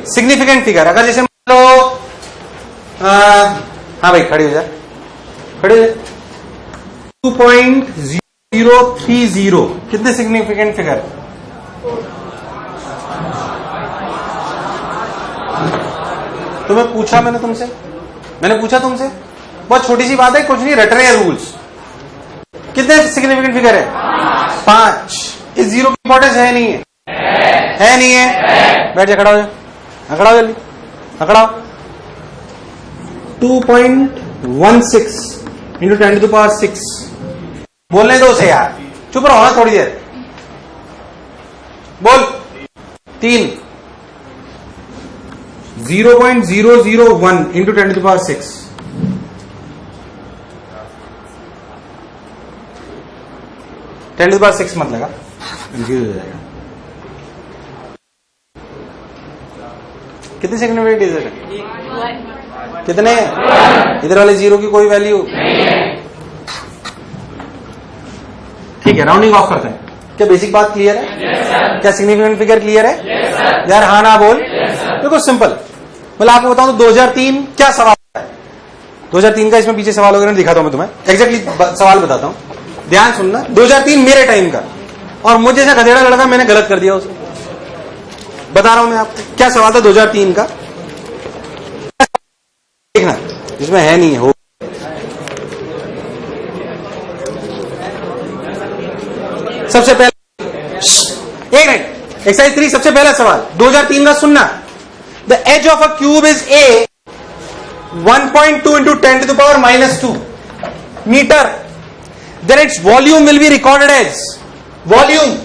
Significant figure, अगर जैसे मान लो हाँ भाई खड़ी हो जा, खड़ी हो जा, 2.030 कितने सिग्निफिकेंट फिगर? तुम्हें पूछा मैंने तुमसे, बहुत छोटी सी बात है, कुछ नहीं रट रहे हैं रूल्स। कितने सिग्निफिकेंट फिगर है? 5। इस जीरो की इंपॉर्टेंस है नहीं है? है नहीं है? बैठ जा, खड़ा हो जा, खड़ा हो जल्दी, खड़ा हो। 2.16 इंटू 10⁶। बोलने दो उसे यार, चुप रहो ना थोड़ी देर, बोल। 3 0.001 इंटू 10⁶। 10⁶ मत लगा, कंफ्यूज हो जाएगा। कितने सिग्निफिकेंट डिजिट है? कितने? इधर वाले जीरो की कोई वैल्यू नहीं है। ठीक है, राउंडिंग ऑफ करते हैं। क्या बेसिक बात क्लियर है? yes, क्या सिग्निफिकेंट फिगर क्लियर है? yes, यार हाँ ना बोल। देखो सिंपल, मतलब आपको बताऊं तो 2003 क्या सवाल है? 2003 का इसमें पीछे सवाल वगैरह दिखाता हूं मैं तुम्हें, एग्जैक्टली सवाल बताता हूं, ध्यान सुनना। 2003 मेरे टाइम का, और मुझे जैसा गधेड़ा लड़का मैंने गलत कर दिया उसको। बता रहा हूं मैं आपको क्या सवाल था 2003 का, देखना इसमें है नहीं हो। सबसे पहले एक मिनट, एक्सरसाइज 3, सबसे पहला सवाल 2003 का सुनना। The edge of a cube is a 1.2 into 10⁻⁻² metre, then its volume will be recorded as, volume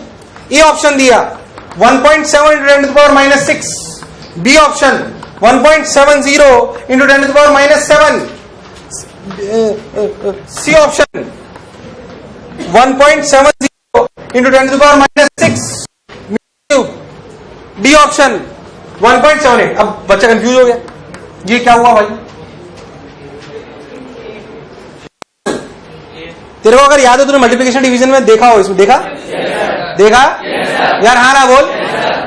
A option दिया 1.7 into 10⁻⁶, B option 1.70 into 10⁻⁷, C option 1.70 into 10⁻⁶, D option 1.78। अब बच्चा कंफ्यूज हो गया, ये क्या हुआ भाई? तेरे को अगर याद हो तूने मल्टीप्लिकेशन डिवीजन में देखा हो, इसमें देखा? देखा? यार हाँ ना बोल।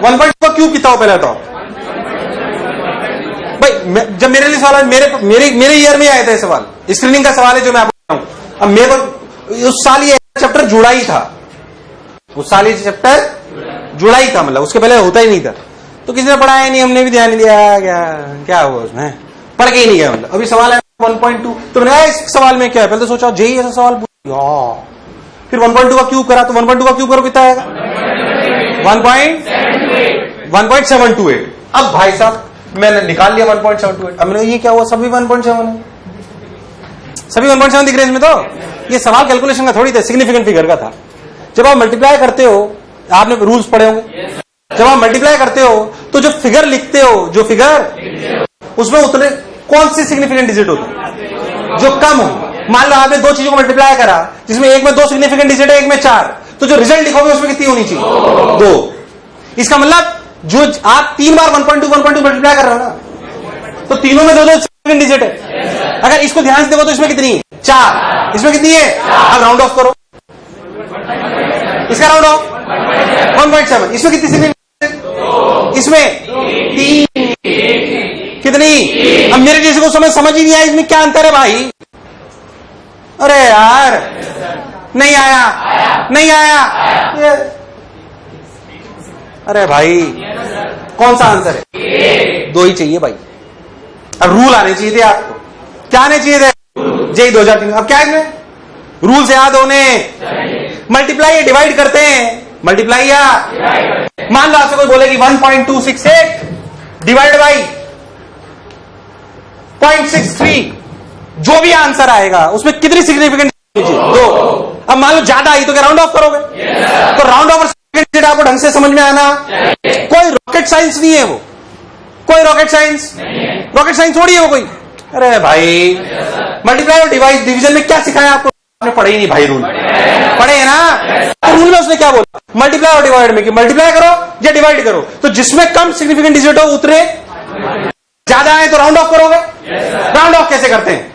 1.2 का क्यूब कितना हो पहले तो भाई? जब मेरे लिए सवाल मेरे ईयर में आया था सवाल, स्क्रीनिंग का सवाल है जो मैं आपको बताऊं। अब मेरे को उस साल ये चैप्टर जुड़ा ही था, उस साल ये चैप्टर जुड़ा ही था, मतलब उसके पहले होता ही नहीं था, तो किसी ने पढ़ाया नहीं, हमने भी ध्यान नहीं दिया। क्या हुआ उसमें, पढ़ के ही नहीं गया। मतलब अभी सवाल है 1.2, तो मैंने कहा इस सवाल में क्या है, पहले तो सोचा जेई ऐसा सवाल पूछा, फिर 1.2 का क्यूब करा, तो 1.2 का क्यूब करो कितना आएगा? 1.728। अब भाई साहब मैंने निकाल लिया 1.728। अब मैंने ये क्या हुआ, सभी 1.7 है, सभी 1.7 दिख रहे हैं इसमें। तो ये सवाल कैलकुलेशन का थोड़ी था, सिग्निफिकेंट फिगर का था। जब आप मल्टीप्लाई करते हो, आपने रूल्स पढ़े होंगे, जब आप मल्टीप्लाई करते हो तो जो फिगर लिखते हो, जो फिगर उसमें उतने कौन सी सिग्निफिकेंट डिजिट होती है? जो कम हो। मान लो आपने दो चीजों को मल्टीप्लाई करा, जिसमें एक में 2 सिग्निफिकेंट डिजिट है, एक में 4, तो जो रिजल्ट लिखोगे उसमें कितनी होनी चाहिए? 2। इसका मतलब जो आप 3 बार 1.2 मल्टीप्लाई कर रहे हो ना, तो तीनों में 2 सिग्निफिकेंट डिजिट है। अगर इसको ध्यान से देखो तो इसमें कितनी है? 4। इसमें कितनी है? अब राउंड ऑफ करो, इसका राउंड ऑफ 1.7। इसमें कितनी सिग्निफिकेंट? इसमें 3। कितनी? अब मेरे जैसे को समझ ही नहीं आया इसमें क्या अंतर है भाई। अरे यार नहीं आया, नहीं आया। अरे भाई कौन सा आंसर है? 2 ही चाहिए भाई। अब रूल आने चाहिए थे आपको, क्या आने चाहिए थे? जेई 2003। अब क्या है इसमें? रूल से याद होने, मल्टीप्लाई या डिवाइड करते हैं, मल्टीप्लाई या मान लो आपसे कोई बोले कि 1.268 डिवाइड बाई 0.63, जो भी आंसर आएगा उसमें कितनी सिग्निफिकेंट? 2। अब मान लो ज्यादा आई तो क्या राउंड ऑफ करोगे? तो राउंड ऑफ आपको ढंग से समझ में आना, कोई रॉकेट साइंस नहीं है वो, कोई रॉकेट साइंस, रॉकेट साइंस थोड़ी है वो कोई। अरे भाई मल्टीप्लाई और डिवाइड डिवीजन में क्या सिखाया आपको? आपने पढ़े ही नहीं भाई, रूल पढ़े है ना? तो रूल में उसने क्या बोला? मल्टीप्लाई और डिवाइड में कि मल्टीप्लाई करो या डिवाइड करो, तो जिसमें कम सिग्निफिकेंट डिजिट हो उतने ज्यादा आए तो राउंड ऑफ करोगे। राउंड ऑफ कैसे करते हैं?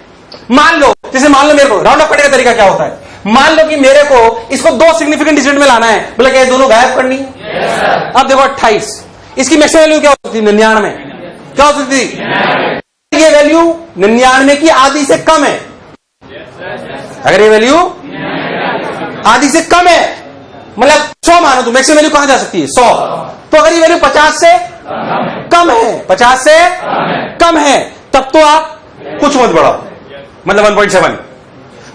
मान लो जैसे मान लो मेरे को राउंड ऑफ करने का तरीका क्या होता है? मान लो कि मेरे को इसको 2 सिग्निफिकेंट डिजिट में लाना है, बोले क्या दोनों गायब करनी है? अब देखो 28, इसकी मैक्सिमम वैल्यू क्या हो सकती है? 99। क्या हो सकती थी? ये वैल्यू 99 की आधी से कम है। अगर ये वैल्यू आधी से कम है, मतलब 100 मानो तो मैक्सिमम वैल्यू कहां जा सकती है? 100। तो अगर ये वैल्यू 50 से कम है, 50 से कम है, तब तो आप कुछ मत बढ़ाओ, मतलब 1.7।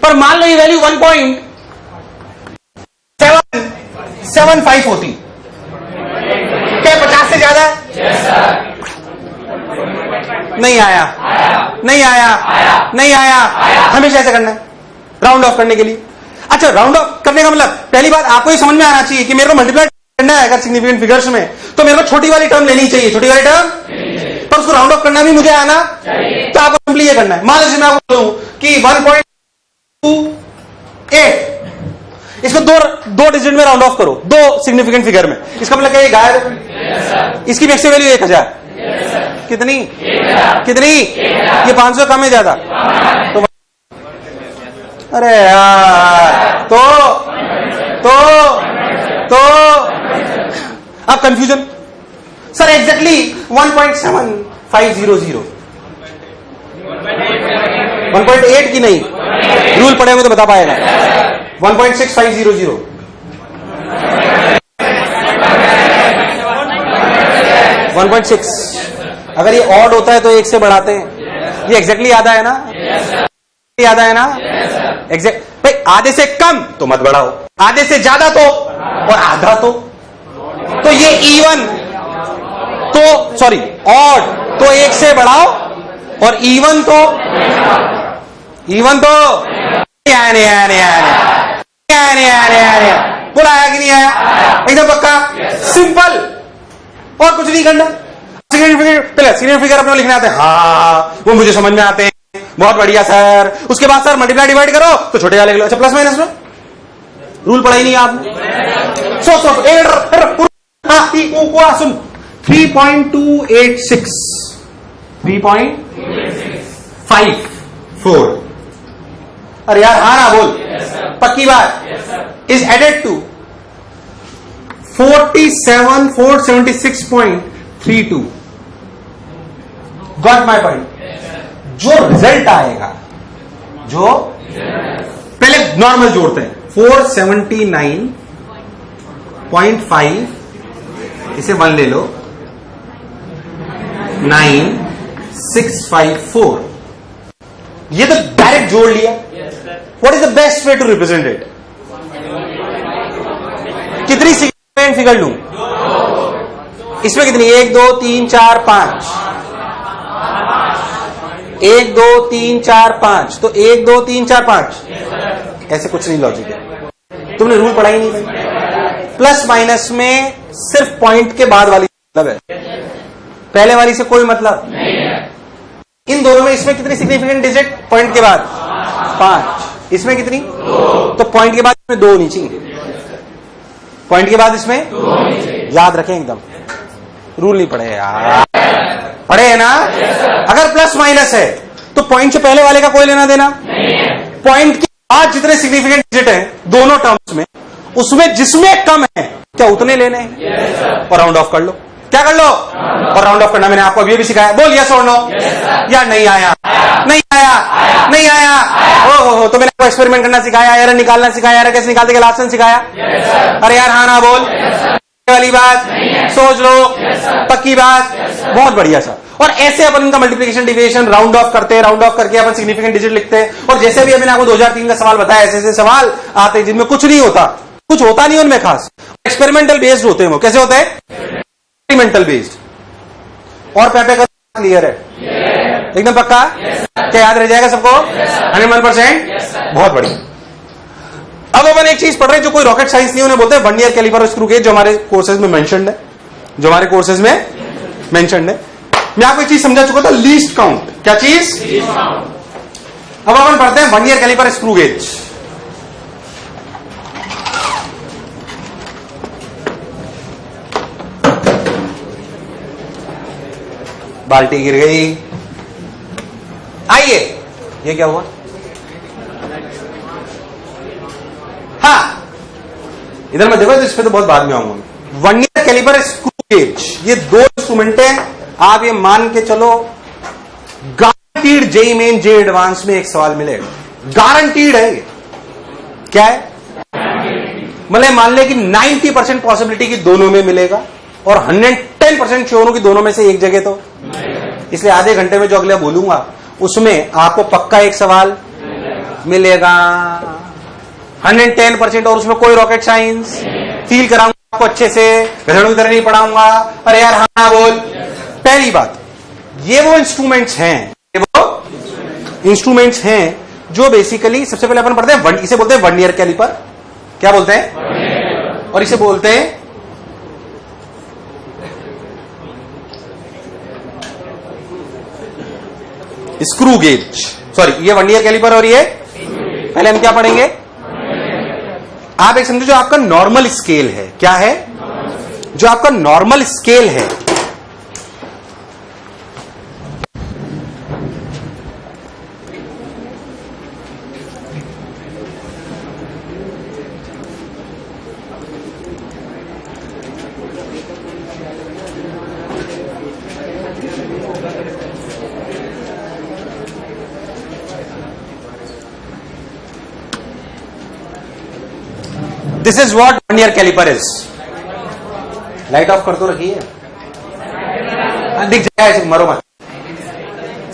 पर मान लो ये वैल्यू 1.775 होती, क्या 50 से ज्यादा है? नहीं आया, नहीं आया, नहीं आया। हमेशा ऐसा करना है राउंड ऑफ करने के लिए। अच्छा, राउंड ऑफ करने का मतलब पहली बात आपको ये समझ में आना चाहिए कि मेरे को मल्टीप्लाई करना है अगर सिग्निफिकेंट फिगर्स में, तो मेरे को छोटी वाली टर्म लेनी चाहिए, छोटी वाली टर्म, पर उसको राउंड ऑफ करना भी मुझे आना चाहिए। तो आपको सिंपली ये करना है। मान लीजिए मैं आपको बोलूं कि 1.28, इसको दो डिजिट में राउंड ऑफ करो, दो सिग्निफिकेंट फिगर में। इसका मतलब क्या ये गायब है? इसकी मैक्सिमम वैल्यू 1000। कितनी? कितनी? ये 500 कम है ज्यादा? तो अरे यार, तो अब कंफ्यूजन सर। एग्जैक्टली 1.7500, 1.8 की नहीं, रूल पढ़े हुए तो बता पाएगा। 1.6500, 1.6। अगर ये ऑड होता है तो 1 से बढ़ाते हैं। ये एग्जैक्टली आधा है ना? आधा है ना? एग्जैक्ट भाई, आधे से कम तो मत बढ़ाओ, आधे से ज्यादा तो, और आधा तो ये इवन तो सॉरी ऑड तो 1 से बढ़ाओ, और इवन तो नहीं आया। बोला आया कि नहीं आया? एकदम पक्का, सिंपल, और कुछ नहीं करना। पहले सिग्निफिकेंट फिगर अपने लिखने आते हैं, हाँ वो मुझे समझ में आते हैं, बहुत बढ़िया सर। उसके बाद सर मल्टीप्लाई डिवाइड करो तो छोटे वाले लो। अच्छा, प्लस माइनस में रूल पढ़ा ही नहीं आपने? सुन, 3.286, 3.54। अरे यार हाँ ना बोल, पक्की बात। Is added to 47,476.32। Got my point? जो रिजल्ट आएगा, जो पहले नॉर्मल जोड़ते हैं, 479.5, इसे 1 ले लो, 9654। ये तो डायरेक्ट जोड़ लिया। What is the best way to represent it? कितनी सिग्निफिकेंट फिगर लूं? इसमें कितनी? 1 2 3 4 5, 1 2 3 4 5, तो 1 2 3 4 5। ऐसे कुछ नहीं लॉजिक है, तुमने रूल पढ़ा ही नहीं भाई। प्लस माइनस में सिर्फ पॉइंट के बाद वाली मतलब है, पहले वाली से कोई मतलब नहीं है। इन दोनों में इसमें कितनी सिग्निफिकेंट डिजिट? पॉइंट के बाद 5, इसमें कितनी? 2। तो पॉइंट के बाद इसमें 2 होनी चाहिए, पॉइंट के बाद इसमें 2 होनी चाहिए। याद रखें एकदम, रूल नहीं पढ़े यार, पढ़े है ना? अगर प्लस माइनस है तो पॉइंट से पहले वाले का कोई लेना देना नहीं है। पॉइंट के बाद जितने सिग्निफिकेंट डिजिट हैं दोनों टर्म्स में, उसमें जिसमें कम है क्या उतने लेने हैं, और राउंड ऑफ कर लो। क्या कर लो? और राउंड ऑफ करना मैंने आपको अभी भी सिखाया। बोल यस और नो? यार नहीं आया, नहीं आया, नहीं आया। हो तो मैंने आपको एक्सपेरिमेंट करना सिखाया, एरर निकालना सिखाया, एरर कैसे निकालते लास्ट में सिखाया। अरे यार हाँ ना बोल, वाली बात सोच लो, पक्की बात, बहुत बढ़िया सा। और ऐसे अपन इनका मल्टीप्लिकेशन डिविजन राउंड ऑफ करते हैं, राउंड ऑफ करके अपन सिग्निफिकेंट डिजिट लिखते हैं। और जैसे भी मैंने आपको 2003 का सवाल बताया, ऐसे ऐसे सवाल आते हैं जिनमें कुछ नहीं होता, कुछ होता नहीं उनमें खास, एक्सपेरिमेंटल बेस्ड होते हैं। वो कैसे होते हैं? Experimental based. और पेपे का क्लियर है? एकदम पक्का? क्या याद रह जाएगा सबको? 101%? बहुत बढ़िया। अब अपन एक चीज पढ़ रहे हैं जो कोई रॉकेट साइंस नहीं, उन्हें बोलते हैं वर्नियर कैलिपर और स्क्रू गेज, जो हमारे कोर्सेज में मेंशन्ड है, जो हमारे कोर्सेज में मेंशन्ड है। मैं आपको एक चीज समझा चुका था, लीस्ट काउंट। क्या चीज? अब अपन पढ़ते हैं वर्नियर कैलिपर स्क्रू गेज। बाल्टी गिर गई। आइए, ये क्या हुआ? हाँ, इधर मैं देखो, इस पे तो बहुत बाद में आऊंगा। वर्नियर कैलिपर स्क्रू गेज, ये दो इंस्ट्रूमेंट है। आप ये मान के चलो गारंटीड जेईई मेन जे एडवांस में एक सवाल मिलेगा, गारंटीड है। क्या है? मतलब मान ले कि 90% पॉसिबिलिटी की दोनों में मिलेगा और 110% श्योर हूं कि दोनों में से एक जगह तो। इसलिए आधे घंटे में जो अगले बोलूंगा उसमें आपको पक्का एक सवाल मिलेगा 110%, और उसमें कोई रॉकेट साइंस फील कराऊंगा आपको अच्छे से, घड़ों की तरह नहीं पढ़ाऊंगा। अरे यार हाँ बोल। पहली बात, ये वो इंस्ट्रूमेंट्स हैं जो बेसिकली सबसे पहले अपन पढ़ते हैं, इसे बोलते हैं वर्नियर कैलिपर। क्या बोलते हैं? और इसे बोलते हैं स्क्रू गेज। सॉरी, ये वर्नियर कैलिपर और ये पहले हम क्या पढ़ेंगे? आप एक समझो जो आपका नॉर्मल स्केल है। क्या है? जो आपका नॉर्मल स्केल है, this is what vernier calliper is. Light off कर तो रखी है, दिख जाएगा, मरो मत,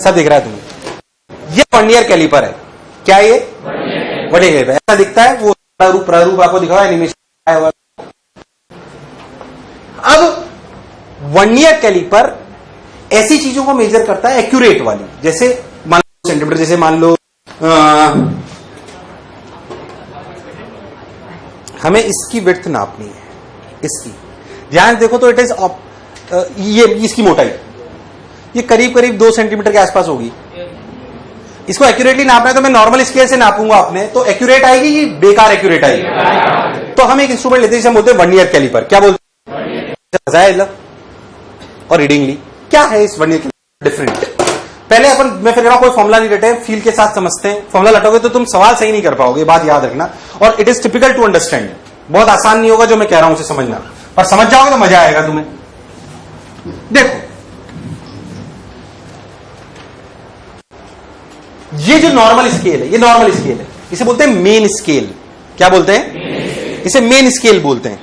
सब दिख रहा है तुम्हें। ये वर्नियर कैलिपर है। क्या ये? वर्नियर कैलिपर ऐसा दिखता है, वो प्रारूप आपको दिखा एनिमेशन हुआ। अब वर्नियर कैलिपर ऐसी चीजों को मेजर करता है एक्यूरेट वाली, जैसे मान लो सेंटीमीटर, जैसे मान लो हमें इसकी विड्थ नापनी है, इसकी ध्यान देखो तो इट इज ये इसकी मोटाई ये करीब करीब 2 सेंटीमीटर के आसपास होगी। इसको एक्यूरेटली नापना है तो मैं नॉर्मल स्केल से नापूंगा अपने, तो एक्यूरेट आएगी कि बेकार एक्यूरेट आएगी? तो हम एक इंस्ट्रूमेंट लेते हैं जिसे हम बोलते हैं वर्नियर कैलिपर। क्या बोलते हैं? और रीडिंगली क्या है इस वर्नियर कैलिपर डिफरेंट? पहले अपन मैं फिर कोई फॉर्मुला नहीं रटे, फील के साथ समझते हैं। फॉर्मुला लटोगे तो तुम सवाल सही नहीं कर पाओगे, बात याद रखना। और it is typical to understand, बहुत आसान नहीं होगा जो मैं कह रहा हूं उसे समझना, पर समझ जाओगे तो मजा आएगा तुम्हें। देखो ये जो नॉर्मल स्केल है, ये नॉर्मल स्केल है, इसे बोलते हैं मेन स्केल। क्या बोलते हैं? इसे मेन स्केल बोलते हैं।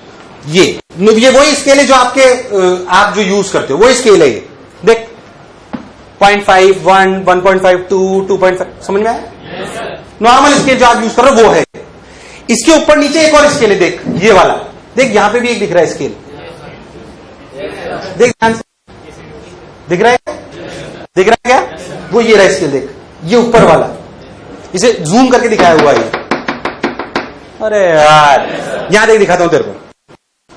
ये वही स्केल है जो आप जो यूज करते हो, वो स्केल है ये। देख 0.5, 1, 1.52, 2.5, समझ में आया? नॉर्मल स्केल जो आप यूज कर रहे हो वो है। इसके ऊपर नीचे एक और स्केल है, देख ये वाला, देख यहां पे भी एक दिख रहा है स्केल, देख ध्यान से, दिख रहा है? दिख रहा है क्या? वो ये रहा स्केल, देख ये ऊपर वाला, इसे जूम करके दिखाया हुआ है। अरे यार यहां देख, दिखाता हूं तेरे को।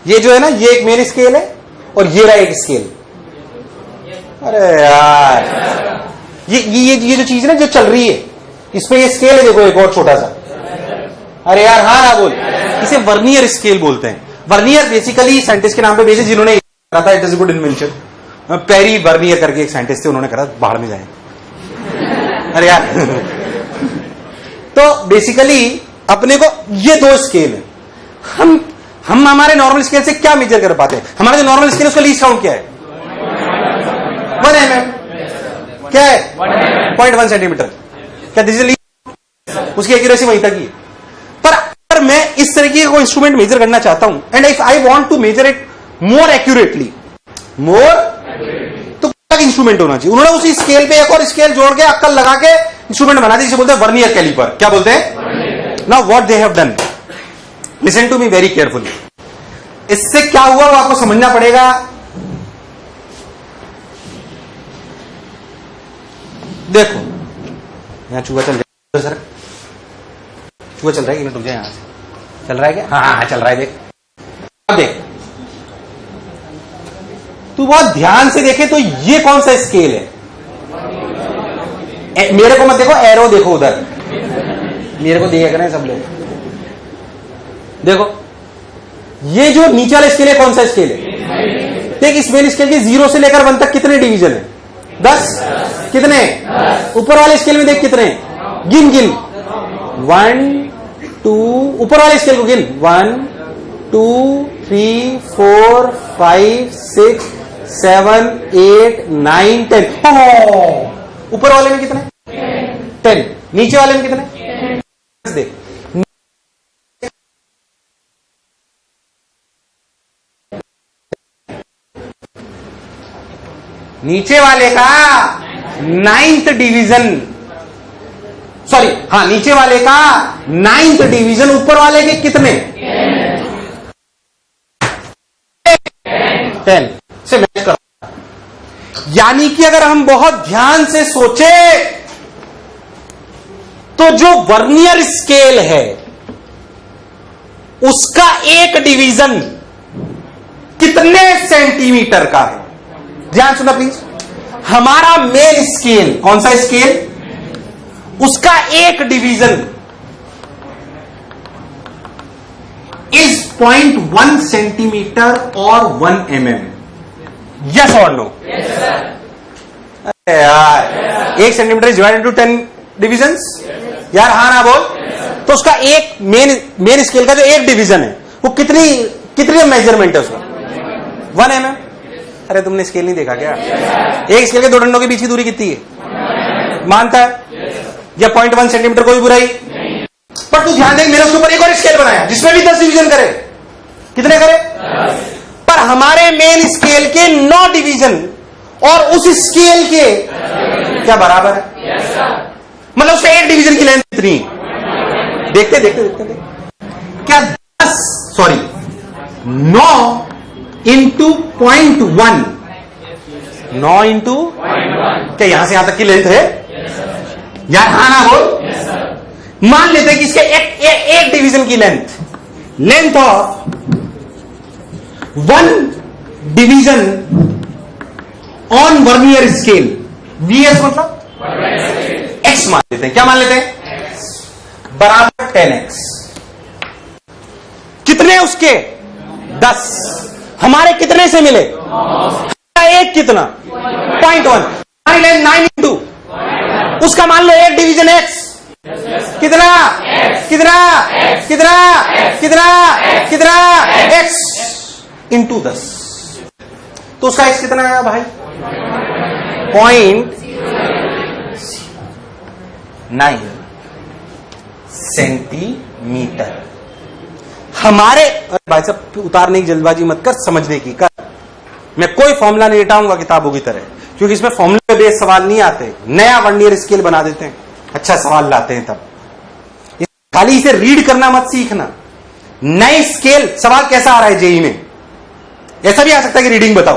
ये जो है ना, ये एक मेन स्केल है और ये रहा एक स्केल। अरे यार ये जो चीज है ना जो चल रही है, इस पे ये स्केल है, देखो एक और छोटा सा। अरे यार हाँ ना बोल। इसे वर्नियर स्केल बोलते हैं। वर्नियर बेसिकली साइंटिस्ट के नाम पे बेसिस जिन्होंने करा था, it is good invention. Pierre Vernier करके एक साइंटिस्ट थे, उन्होंने करा, बाहर में जाए। अरे यार तो बेसिकली अपने को ये 2 स्केल है। हम हमारे नॉर्मल स्केल से क्या मेजर कर पाते हैं? हमारा जो नॉर्मल स्केल है उसका लीस्ट काउंट क्या है? 1 mm। क्या है? 0.1 सेंटीमीटर। क्या दिस इज लीस्ट? उसकी एक्यूरेसी वहीं तक ही है। पर अगर मैं इस तरीके का कोई इंस्ट्रूमेंट मेजर करना चाहता हूं, and if I want to measure it more accurately, तो क्या इंस्ट्रूमेंट होना चाहिए? उन्होंने उसी स्केल पे एक और स्केल जोड़ के अक्कल लगा के इंस्ट्रूमेंट बना दी, जिसे बोलते हैं वर्नियर कैलिपर। क्या बोलते हैं? Now what they have done, listen to me very carefully. इससे क्या हुआ वो आपको समझना पड़ेगा। देखो यहां चूहा चल रहा है, सर चूहा चल रहा है कि तुझे यहां से चल रहा है क्या? हाँ चल रहा है। देख अब देख, तू बहुत ध्यान से देखे तो ये कौन सा स्केल है? मेरे को मत देखो, एरो देखो उधर, मेरे को देख रहे हैं सब लोग। देखो ये जो नीचे वाला स्केल है कौन सा स्केल है? देख इस मेन स्केल के 0 से लेकर 1 तक कितने डिवीजन है? 10। कितने? ऊपर वाले स्केल में देख कितने, गिन 1 2, ऊपर वाले स्केल को गिन 1 2 3, 4, 5, 6, 7, 8, 9, 10। ऊपर वाले में कितने? 10। नीचे वाले में कितने? देख, नीचे वाले का 9th डिवीजन, सॉरी, हाँ, नीचे वाले का 9th डिवीजन, ऊपर वाले के कितने? 10 से मैच कर। यानी कि अगर हम बहुत ध्यान से सोचे तो जो वर्नियर स्केल है उसका एक डिवीजन कितने सेंटीमीटर का है? ध्यान सुना प्लीज। हमारा मेन स्केल, कौन सा स्केल? उसका एक डिवीजन इज 0.1 सेंटीमीटर और 1 mm। यस और नो? अरे यार, 1 centimetre is divided to 10 divisions. यार हाँ ना बोल। तो उसका एक मेन स्केल का जो एक डिवीजन है वो कितनी मेजरमेंट है उसका? 1 mm। अरे तुमने स्केल नहीं देखा क्या? एक स्केल के दो डंडों के बीच की दूरी कितनी है? मानता है? या 0.1 सेंटीमीटर, कोई बुराई? पर तू ध्यान दे, मेरे उसके ऊपर एक और स्केल बनाया जिसमें भी 10 डिवीजन करे। कितने करे? 10। पर हमारे मेन स्केल के 9 डिवीजन और उस स्केल के क्या बराबर है? मतलब उसका एक डिवीजन की लेंथ कितनी? देखते देखते क्या 9 इंटू 0.1, 9 इंटू क्या यहां से यहां तक की लेंथ है? यार हाँ ना बोल। मान लेते हैं कि इसके एक डिवीजन की length of 1 division on vernier scale, VS मतलब X मान लेते हैं। क्या मान लेते हैं? बराबर 10X। कितने उसके? 10। हमारे कितने से मिले? एक कितना? 0.1। हमारी लेंथ 9 इंटू उसका मान लो एक डिवीजन X। कितना? कितना? कितना? कितना? कितना? X into 10। तो उसका X कितना आया भाई? 0.9 सेंटीमीटर। हमारे भाई साहब उतारने की जल्दबाजी मत कर, समझने की कर। मैं कोई फॉर्मूला नहीं हटाऊंगा किताबों की तरह, क्योंकि इसमें फॉर्मूले पे बेस्ड सवाल नहीं आते। नया वर्नियर स्केल बना देते हैं, अच्छा सवाल लाते हैं। तब खाली इसे रीड करना मत सीखना। नए स्केल सवाल कैसा आ रहा है जेई में? ऐसा भी आ सकता है कि रीडिंग बताओ,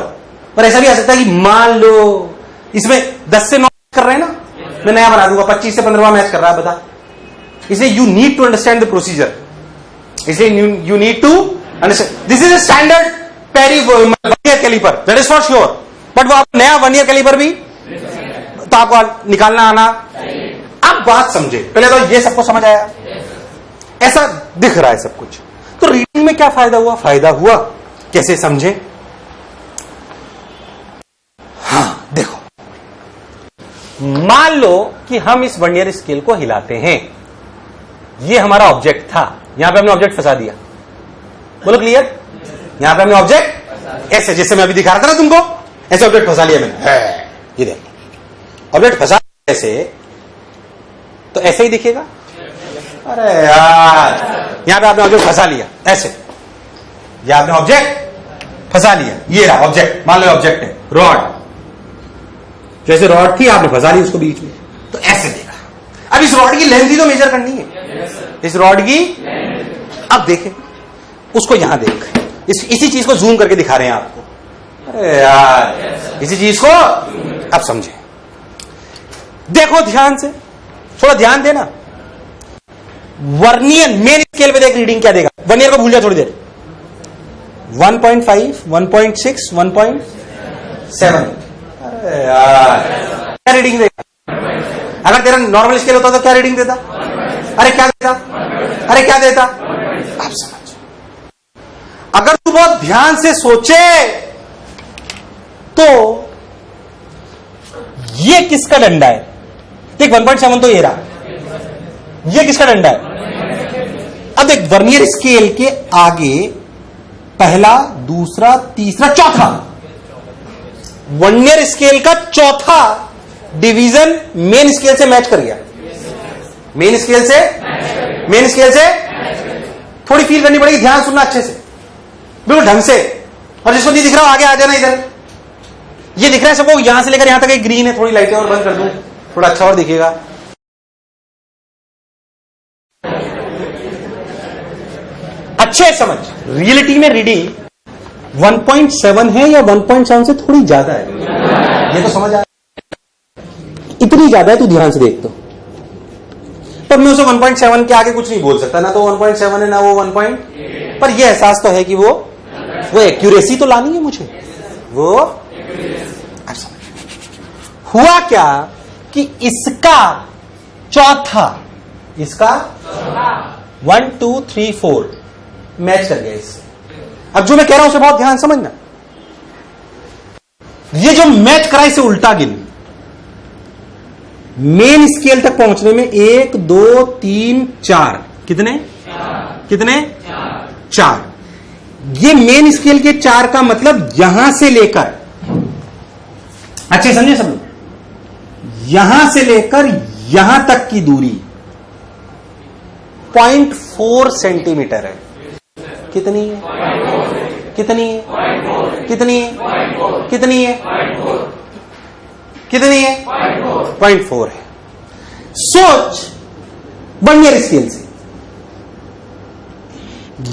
पर ऐसा भी आ सकता है कि मान लो इसमें 10 से 9 कर रहे हैं ना, मैं नया बना दूंगा 25 से 15वां मैच कर रहा है, बता। इसलिए you need to understand the procedure. इसलिए you need to understand this is a standard पेरी vernier calliper, that is for sure. But वो आप नया वर्नियर कैलिपर भी तो आपको निकालना आना। आप बात समझे, पहले तो ये सबको समझ आया, ऐसा दिख रहा है सब कुछ। तो रीडिंग में क्या फायदा हुआ? फायदा हुआ कैसे समझे? हाँ देखो, मान लो कि हम इस वर्नियर स्केल को हिलाते हैं। ये हमारा ऑब्जेक्ट था, यहां पे हमने ऑब्जेक्ट फंसा दिया। बोलो क्लियर? यहां पे हमने ऑब्जेक्ट ऐसे, जैसे मैं अभी दिखा रहा था ना तुमको, ऐसे ऑब्जेक्ट फंसा लिया मैंने। ये देखो ऑब्जेक्ट फंसा ऐसे, तो ऐसे ही दिखेगा। अरे यार, यहां पे आपने ऑब्जेक्ट फंसा लिया ऐसे, यहां आपने ऑब्जेक्ट फंसा लिया। ये रहा ऑब्जेक्ट, मान लो ऑब्जेक्ट है रॉड, जैसे रॉड थी आपने फंसा ली उसको बीच में, तो ऐसे देखा। अब इस रॉड की लेंथ ही तो मेजर करनी है, इस रॉड की। अब देखें उसको, यहां देख, इसी चीज को जूम करके दिखा रहे हैं आपको। अरे यार, इसी चीज को अब समझे, देखो ध्यान से, थोड़ा ध्यान देना। वर्नियर मेन स्केल पे देख रीडिंग क्या देगा। वर्नियर को भूल जा थोड़ी देर। 1.5, 1.6, 1.7। अरे यार, क्या रीडिंग देगा? अगर तेरा नॉर्मल स्केल होता तो क्या रीडिंग देता? अरे क्या देता? अरे क्या देता? आप समझ। अगर तू बहुत ध्यान से सोचे तो ये किसका डंडा है? देख 1.7 तो ये रहा, ये किसका डंडा है? अब देख वर्नियर स्केल के आगे पहला, दूसरा, तीसरा, चौथा, वर्नियर स्केल का चौथा डिवीजन मेन स्केल से मैच कर गया। मेन स्केल से थोड़ी फील करनी पड़ेगी, ध्यान सुनना अच्छे से, बिल्कुल ढंग से। और जिसको नहीं दिख रहा आगे आ जाना इधर। ये दिख रहा है सबको, यहां से लेकर यहां तक एक ग्रीन है, थोड़ी लाइटें और बंद कर दूं, थोड़ा अच्छा और दिखेगा। अच्छे समझ, रियलिटी में रीडिंग 1.7 है या 1.7 से थोड़ी ज्यादा है, ये तो समझ आ, इतनी ज्यादा है तो ध्यान से देख। तो पर मैं उसे 1.7 के आगे कुछ नहीं बोल सकता, ना तो 1.7 है ना वो 1. पर ये एहसास तो है कि वो एक्यूरेसी तो लानी है मुझे, वो हुआ क्या कि इसका चौथा, इसका 1 2 3 4 मैच कर गया इससे। अब जो मैं कह रहा हूं उसे बहुत ध्यान समझना। ये जो मैच करा इसे उल्टा गिन, मेन स्केल तक पहुंचने में 1 2 3 4, कितने 4। ये मेन स्केल के 4 का मतलब यहां से लेकर, अच्छे समझे सब लोग, यहां से लेकर यहां तक की दूरी 0.4 सेंटीमीटर है। कितनी है? 0.4 है। सोच, वर्नियर स्केल से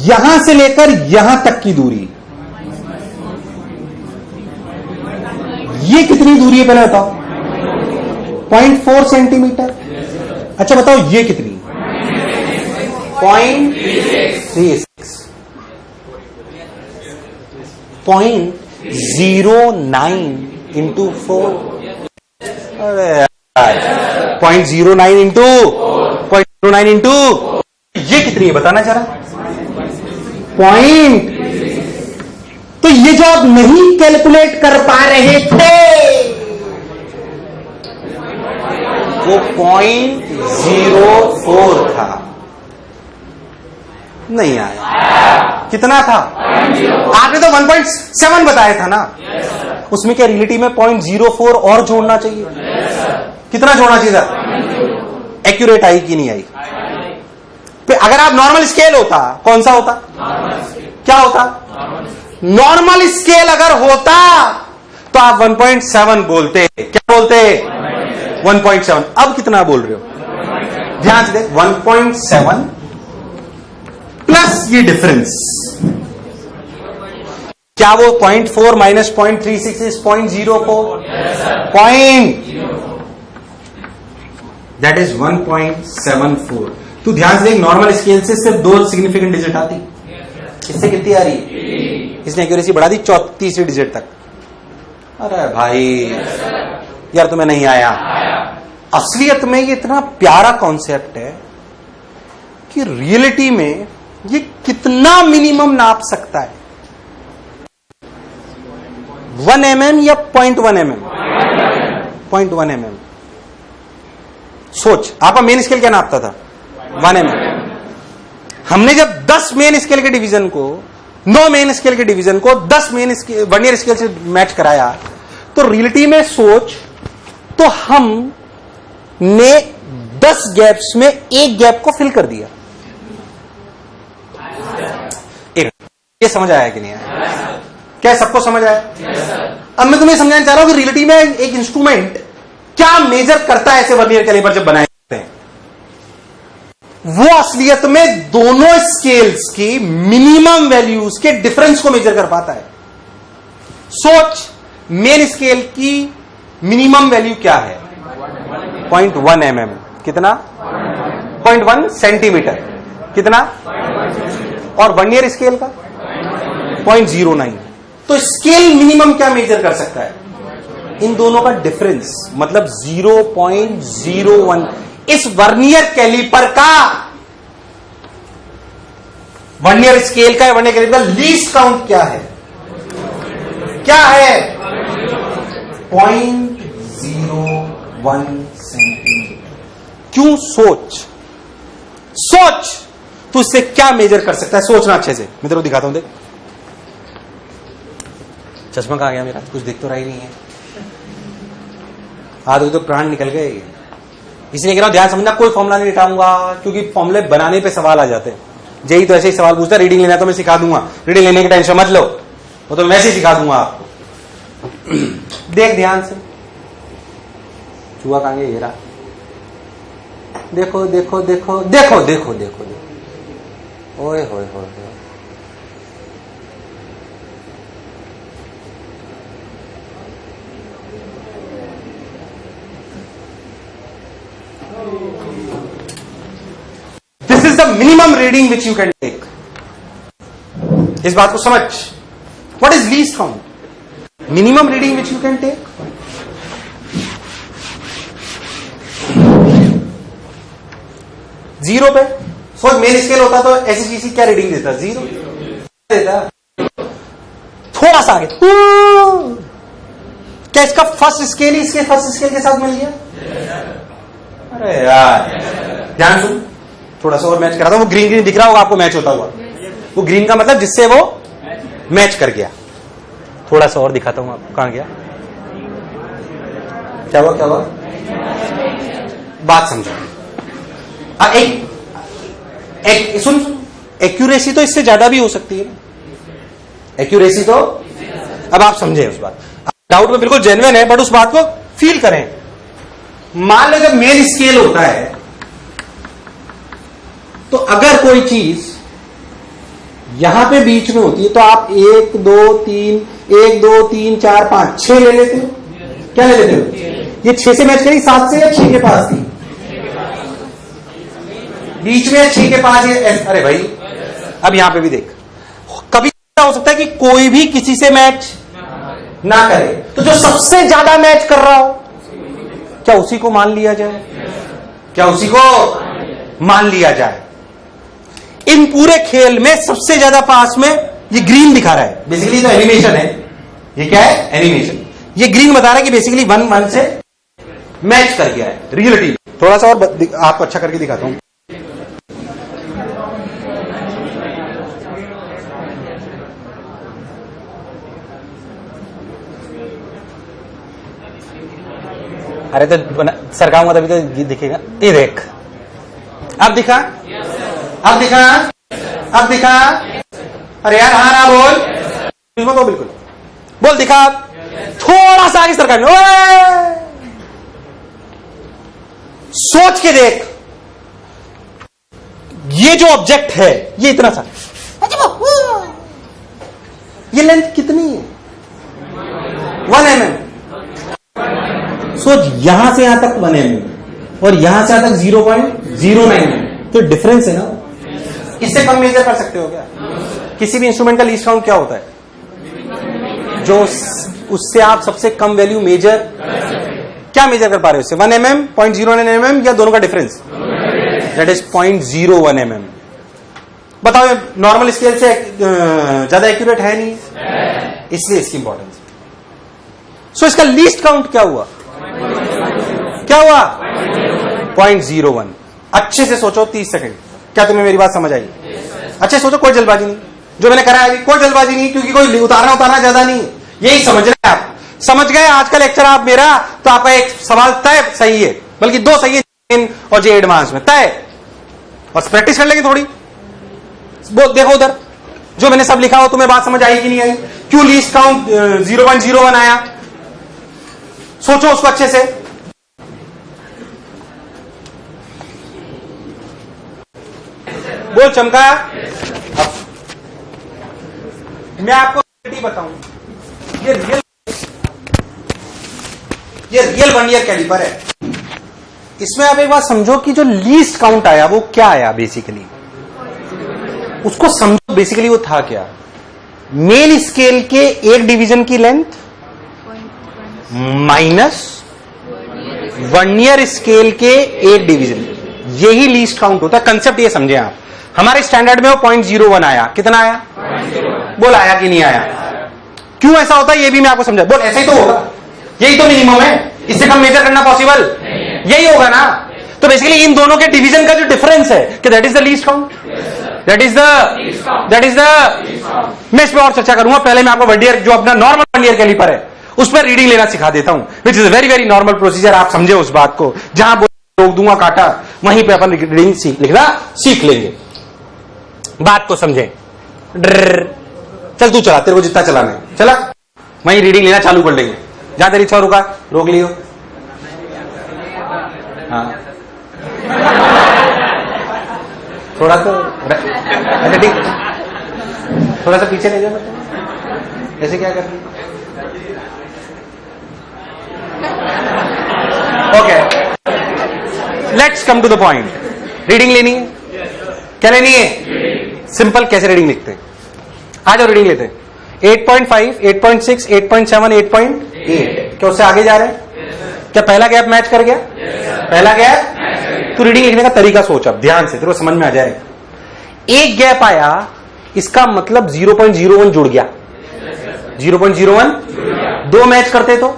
यहां से लेकर यहां तक की दूरी, ये कितनी दूरी है पहले बताओ? 0.4 सेंटीमीटर। अच्छा बताओ ये कितनी? 0.36। 0.09 इंटू 4। अरे 0.09 इंटू ये कितनी है बताना जरा? तो ये जो आप नहीं कैलकुलेट कर पा रहे थे वो 0.04 था, नहीं आया। कितना था? आपने तो 1.7 बताया था ना, उसमें क्या रियलिटी में 0.04 और जोड़ना चाहिए? कितना जोड़ना चाहिए था? एक्यूरेट आई कि नहीं आई? अगर आप नॉर्मल स्केल होता, कौन सा होता? क्या होता? नॉर्मल स्केल अगर होता तो आप 1.7 बोलते। क्या बोलते? 1.7। अब कितना बोल रहे हो? ध्यान से देख, 1.7 प्लस ये डिफरेंस, क्या वो 0.4 माइनस 0.36 इज 0.04? That is 1.74। तू ध्यान से देख, नॉर्मल स्केल से सिर्फ 2 सिग्निफिकेंट डिजिट आती, इससे कितनी आ रही है? इसने एक्यूरेसी बढ़ा दी 34 डिजिट तक। अरे भाई यार तुम्हें नहीं आया। असलियत में ये इतना प्यारा कॉन्सेप्ट है कि रियलिटी में ये कितना मिनिमम नाप सकता है, 1 mm या 0.1 mm? 0.1 mm। सोच, आपका मेन स्केल क्या नापता था? 1 mm। हमने जब 10 मेन स्केल के डिवीजन को, 9 मेन स्केल के डिवीजन को 10 मेन वर्नियर स्केल से मैच कराया, तो रियलिटी में सोच, तो हमने 10 गैप्स में एक गैप को फिल कर दिया। ये समझ आया कि नहीं आया? क्या सबको समझ आया? अब मैं तुम्हें समझाना चाह रहा हूं कि रियलिटी में एक इंस्ट्रूमेंट क्या मेजर करता है ऐसे वर्नियर कैलिपर जब बनाए जाते हैं। वो असलियत में दोनों स्केल्स की मिनिमम वैल्यूज के डिफरेंस को मेजर कर पाता है। सोच, मेन स्केल की मिनिमम वैल्यू क्या है? 0.1 mm। कितना? 0.1 सेंटीमीटर। कितना? और वर्नियर स्केल का 0.09। तो स्केल मिनिमम क्या मेजर कर सकता है? इन दोनों का डिफरेंस, मतलब 0.01। इस वर्नियर कैलिपर का, वर्नियर स्केल का, वर्नियर कैलिपर का लीस्ट काउंट क्या है? क्या है? 0.01 सेंटीमीटर। क्यों? सोच तो इससे क्या मेजर कर सकता है? सोचना अच्छे से, मैं तेरे को दिखाता हूं। देख, चश्मा कहाँ गया मेरा? कुछ दिख तो रहा ही नहीं है। आधे तो प्राण निकल गए। इसलिए कह रहा हूं ध्यान समझना, कोई फॉर्मूला नहीं लिटाऊंगा क्योंकि फॉर्मूले बनाने पे सवाल आ जाते हैं। जेई तो ऐसे ही सवाल पूछता है, रीडिंग लेना तो मैं सिखा दूंगा, रीडिंग लेने की टेंशन मत लो, वो तो मैं वैसे ही सिखा दूंगा आपको। देख ध्यान से, चूहा कहां गया? ये रहा। देखो देखो देखो देखो देखो देखो, ओए होए होए। This is the minimum reading which you can take. इस बात को समझ। What is least count? Minimum reading which you can take. Zero पे सोच, मेन स्केल होता तो ऐसी क्या रीडिंग देता? जीरो देता। थोड़ा सा आगे, क्या इसका फर्स्ट स्केल ही इसके फर्स्ट स्केल के साथ मिल गया? अरे यार ध्यान सुन, थोड़ा सा और मैच कराता हूं। वो ग्रीन ग्रीन दिख रहा होगा आपको मैच होता हुआ, वो ग्रीन का मतलब जिससे वो मैच कर गया। थोड़ा सा और दिखाता हूं आपको, कहां गया? क्या हुआ क्या हुआ? बात समझो। एक सुन, एक्यूरेसी तो इससे ज्यादा भी हो सकती है ना, एक्यूरेसी तो। अब आप समझे उस बात, डाउट में बिल्कुल जेन्युइन है, बट उस बात को फील करें। मान लो जब मेन स्केल होता है तो अगर कोई चीज यहां पे बीच में होती है तो आप 1 2 3 4 5 6 ले लेते हो। क्या ले लेते हो? ये 6 से मैच करी, 7 से या 6 के पास थी? बीच में 6 के पास ये। अरे भाई अब यहां पे भी देख, कभी क्या हो सकता है कि कोई भी किसी से मैच ना करे, तो जो सबसे ज्यादा मैच कर रहा हो क्या उसी को मान लिया जाए? क्या उसी को मान लिया जाए? इन पूरे खेल में सबसे ज्यादा पास में ये ग्रीन दिखा रहा है। बेसिकली तो एनिमेशन है, ये क्या है? एनिमेशन। ये ग्रीन बता रहा है कि बेसिकली 1 से मैच कर गया है रियलिटी। थोड़ा सा और आपको अच्छा करके दिखाता हूं। अरे तो सरकाऊंगा तभी तो दिखेगा। ये देख, अब दिखा, अब दिखा, अब दिखा। अरे यार हाँ ना बोल, तो बिल्कुल बोल, दिखा। थोड़ा सा आगे सरकार में, सोच के देख, ये जो ऑब्जेक्ट है ये इतना सा, ये लेंथ कितनी है? 1 mm। सोच यहां से यहां तक 1 mm और यहां से यहां तक 0.09 mm, तो डिफरेंस है ना। इससे कम मेजर कर सकते हो क्या? किसी भी इंस्ट्रूमेंट का लीस्ट काउंट क्या होता है? जो उससे आप सबसे कम वैल्यू मेजर, क्या मेजर कर पा रहे हो उससे? 1 mm, 0.09 mm या दोनों का डिफरेंस? That is 0.01 mm। बताओ, नॉर्मल स्केल से ज्यादा एक्यूरेट है नहीं, इसलिए इसकी इंपॉर्टेंस। सो इसका लीस्ट काउंट क्या हुआ? क्या हुआ? 0.01। अच्छे से सोचो 30 सेकंड। क्या तुम्हें मेरी बात समझ आई? अच्छे सोचो, कोई जल्दबाजी नहीं। जो मैंने करा है कोई जल्दबाजी नहीं, क्योंकि कोई उतारना ज्यादा नहीं। यही समझ रहे हैं आप, समझ गए आज का लेक्चर आप मेरा, तो आपका एक सवाल तय सही है, बल्कि 2 सही है और जे एडवांस में तय। और प्रैक्टिस कर लेंगे थोड़ी। वो देखो उधर जो मैंने सब लिखा हो, तुम्हें बात समझ आई कि नहीं आई? क्यों लीस्ट काउंट 0.01 आया? सोचो उसको अच्छे से। बोल चमका। मैं आपको बताऊं, ये रियल वर्नियर कैलिपर है। इसमें आप एक बात समझो कि जो लीस्ट काउंट आया वो क्या आया बेसिकली, उसको समझो। बेसिकली वो था क्या? मेन स्केल के एक डिवीजन की लेंथ माइनस वर्नियर स्केल के एक डिवीजन, यही लीस्ट काउंट होता है। कंसेप्ट ये समझे आप। हमारे स्टैंडर्ड में वो 0.01 आया। कितना आया? बोल आया कि नहीं आया? क्यों ऐसा होता है ये भी मैं आपको समझा। बोल ऐसा ही तो होगा, यही तो मिनिमम है, इससे कम मेजर करना पॉसिबल यही होगा ना। तो बेसिकली इन दोनों के डिवीजन का जो डिफरेंस है कि that is the least count. That is the मैं इस पर और चर्चा करूंगा। पहले मैं आपको वर्नियर जो अपना नॉर्मल वर्नियर कैलिपर है उस पर रीडिंग लेना सिखा देता हूं, which is very very normal procedure. आप समझे उस बात को, जहां रोक दूंगा काटा वहीं पे अपन रीडिंग लिखना सीख लेंगे। बात को समझे। चल तू चला, तेरे को जितना चलाना है चला, वहीं रीडिंग लेना चालू कर लेंगे। जहां तेरी इच्छा रुका रोक लियो। हाँ थोड़ा तो अच्छा ठीक, थोड़ा सा पीछे ले जाओ। ऐसे क्या कर रही? Okay let's come to the point. Reading लेनी है, क्या लेनी है? सिंपल। कैसे रीडिंग लिखते हैं? आ जाओ रीडिंग लेते हैं। 8.5, 8.6, 8.7, 8.8। क्या उससे आगे जा रहे हैं? क्या पहला गैप मैच कर गया? पहला गैप। तो रीडिंग लिखने का तरीका सोच, अब ध्यान से, तेरे को समझ में आ जाएगा। एक गैप आया, इसका मतलब 0.01 जुड़ गया। 0.01 दो मैच करते तो,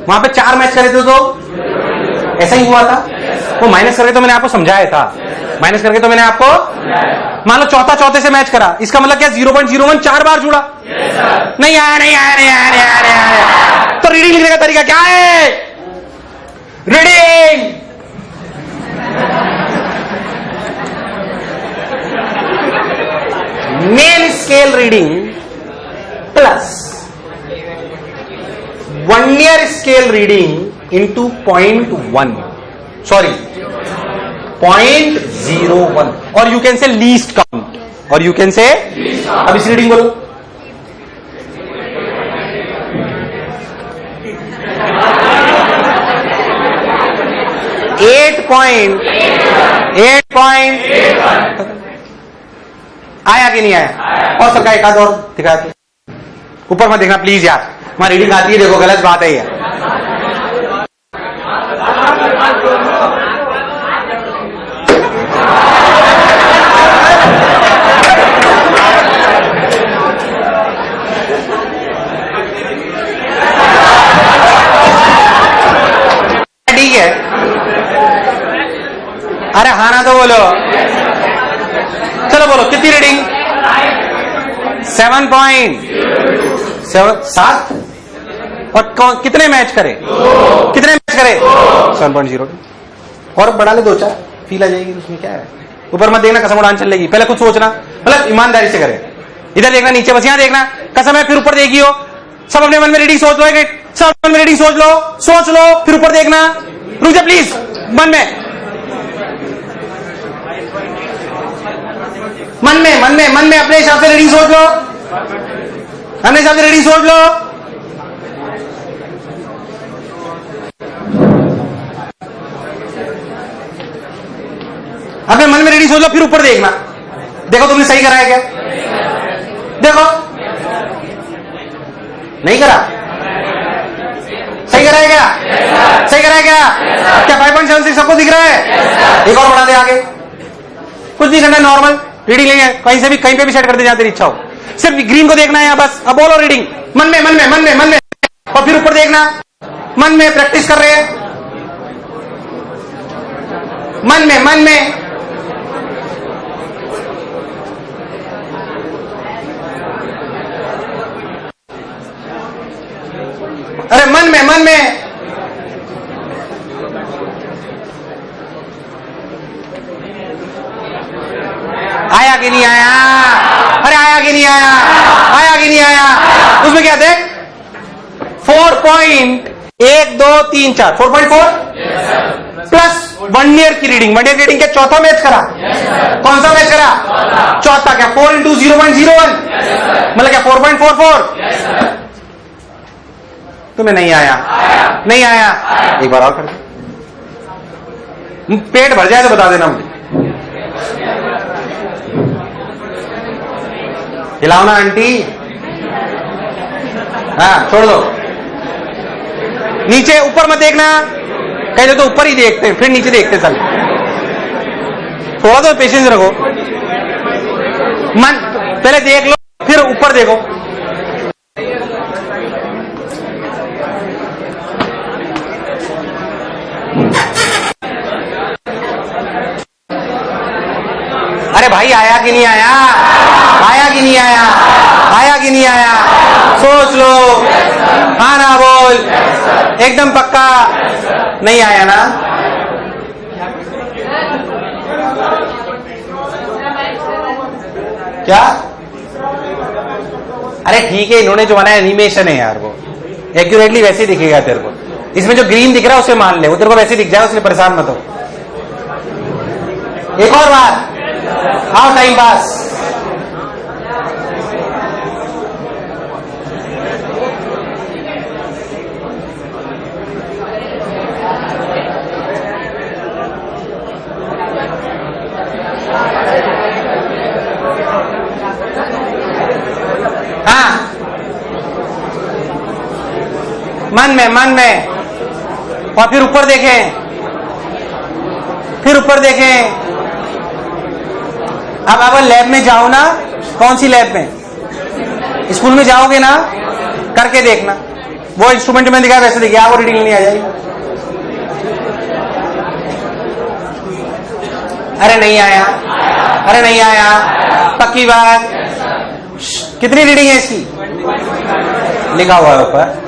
वहां पे 4 मैच करे थे तो ऐसा ही हुआ था। वो माइनस करके तो मैंने आपको समझाया था, माइनस करके तो मैंने आपको, मान लो चौथा चौथे से मैच करा, इसका मतलब क्या 0.01 4 बार जुड़ा। नहीं आया, नहीं आया, नहीं आया, नहीं आया, नहीं आया। तो रीडिंग लिखने का तरीका क्या है? Reading main scale reading plus vernier scale reading into 0.1, sorry 0.01, और you can say least count, और यू कैन से, अब इस रीडिंग बोलो। एट पॉइंट आया कि नहीं आया? और सबका एक आध और दिखा दो। ऊपर मत देखना प्लीज यार, वहां रीडिंग आती है, देखो गलत बात है ये। ठीक है, अरे हाँ ना तो बोलो, चलो बोलो कितनी रीडिंग? 7.7। और कितने मैच करे? कितने मैच करे? 7.02। और बढ़ा ले 2-4, फील आ जाएगी, उसमें क्या है। ऊपर मत देखना, कसम उड़ान चल लेगी। पहले कुछ सोचना, मतलब ईमानदारी से करे। इधर देखना, नीचे बस यहां देखना, कसम है, फिर ऊपर देखियो। सब अपने मन में रीडिंग सोच लो, सब मन में रीडिंग सोच लो, फिर ऊपर देखना। रुक जा प्लीज, मन में अपने हिसाब से रीडिंग सोच लो, अपने हिसाब से रीडिंग सोच लो। अपने मन में रीडिंग सोच लो, फिर ऊपर देखना। देखो तुमने सही करा है क्या? देखो नहीं करा, सही करा है क्या? सही करा है क्या? क्या 5.76 सबको दिख रहा है? एक और बढ़ा दे आगे, कुछ नहीं करना, नॉर्मल रीडिंग लेंगे, कहीं से भी कहीं पे भी सेट कर दे जहां तेरी इच्छा हो। सिर्फ ग्रीन को देखना है यहाँ बस। अब बोलो रीडिंग, मन में, और फिर ऊपर देखना। मन में प्रैक्टिस कर रहे हैं, मन में अरे मन में आया कि नहीं आया? अरे आया कि नहीं आया? आया कि नहीं आया? उसमें क्या देख, 4.1234, 4.4 प्लस वर्नियर की रीडिंग। वर्नियर की रीडिंग क्या चौथा मैच करा? कौन सा मैच करा? चौथा। क्या 4 into 0.01 मतलब क्या 4.44? तुम्हें नहीं आया? नहीं आया? एक बार और कर दो, पेट भर जाए तो बता देना मुझे। हिलाओ ना आंटी, हाँ छोड़ दो। नीचे, ऊपर मत देखना, कहते तो ऊपर ही देखते हैं, फिर नीचे देखते चल। थोड़ा तो पेशेंस रखो, मन पहले देख लो, फिर ऊपर देखो। अरे भाई आया कि नहीं आया, आया कि नहीं आया, आया कि नहीं आया, सोच लो, हाँ ना बोल, एकदम पक्का, नहीं आया ना। क्या? अरे ठीक है, इन्होंने जो बनाया एनिमेशन है यार, वो एक्यूरेटली वैसे ही दिखेगा तेरे को। इसमें जो ग्रीन दिख रहा है उसे मान ले, वो तेरे को वैसे दिख जाएगा, उसलिए परेशान मत हो। एक और बार, आओ टाइम पास। हाँ, मन में, और फिर ऊपर देखें, फिर ऊपर देखें। अब लैब में जाओ ना, कौन सी लैब में? स्कूल में जाओगे ना, करके देखना, वो इंस्ट्रूमेंट में दिखाया वैसे देखिए, आपको रीडिंग नहीं आ जाएगी। अरे नहीं आया, अरे नहीं आया, पक्की बात। कितनी रीडिंग है इसकी? लिखा हुआ है ऊपर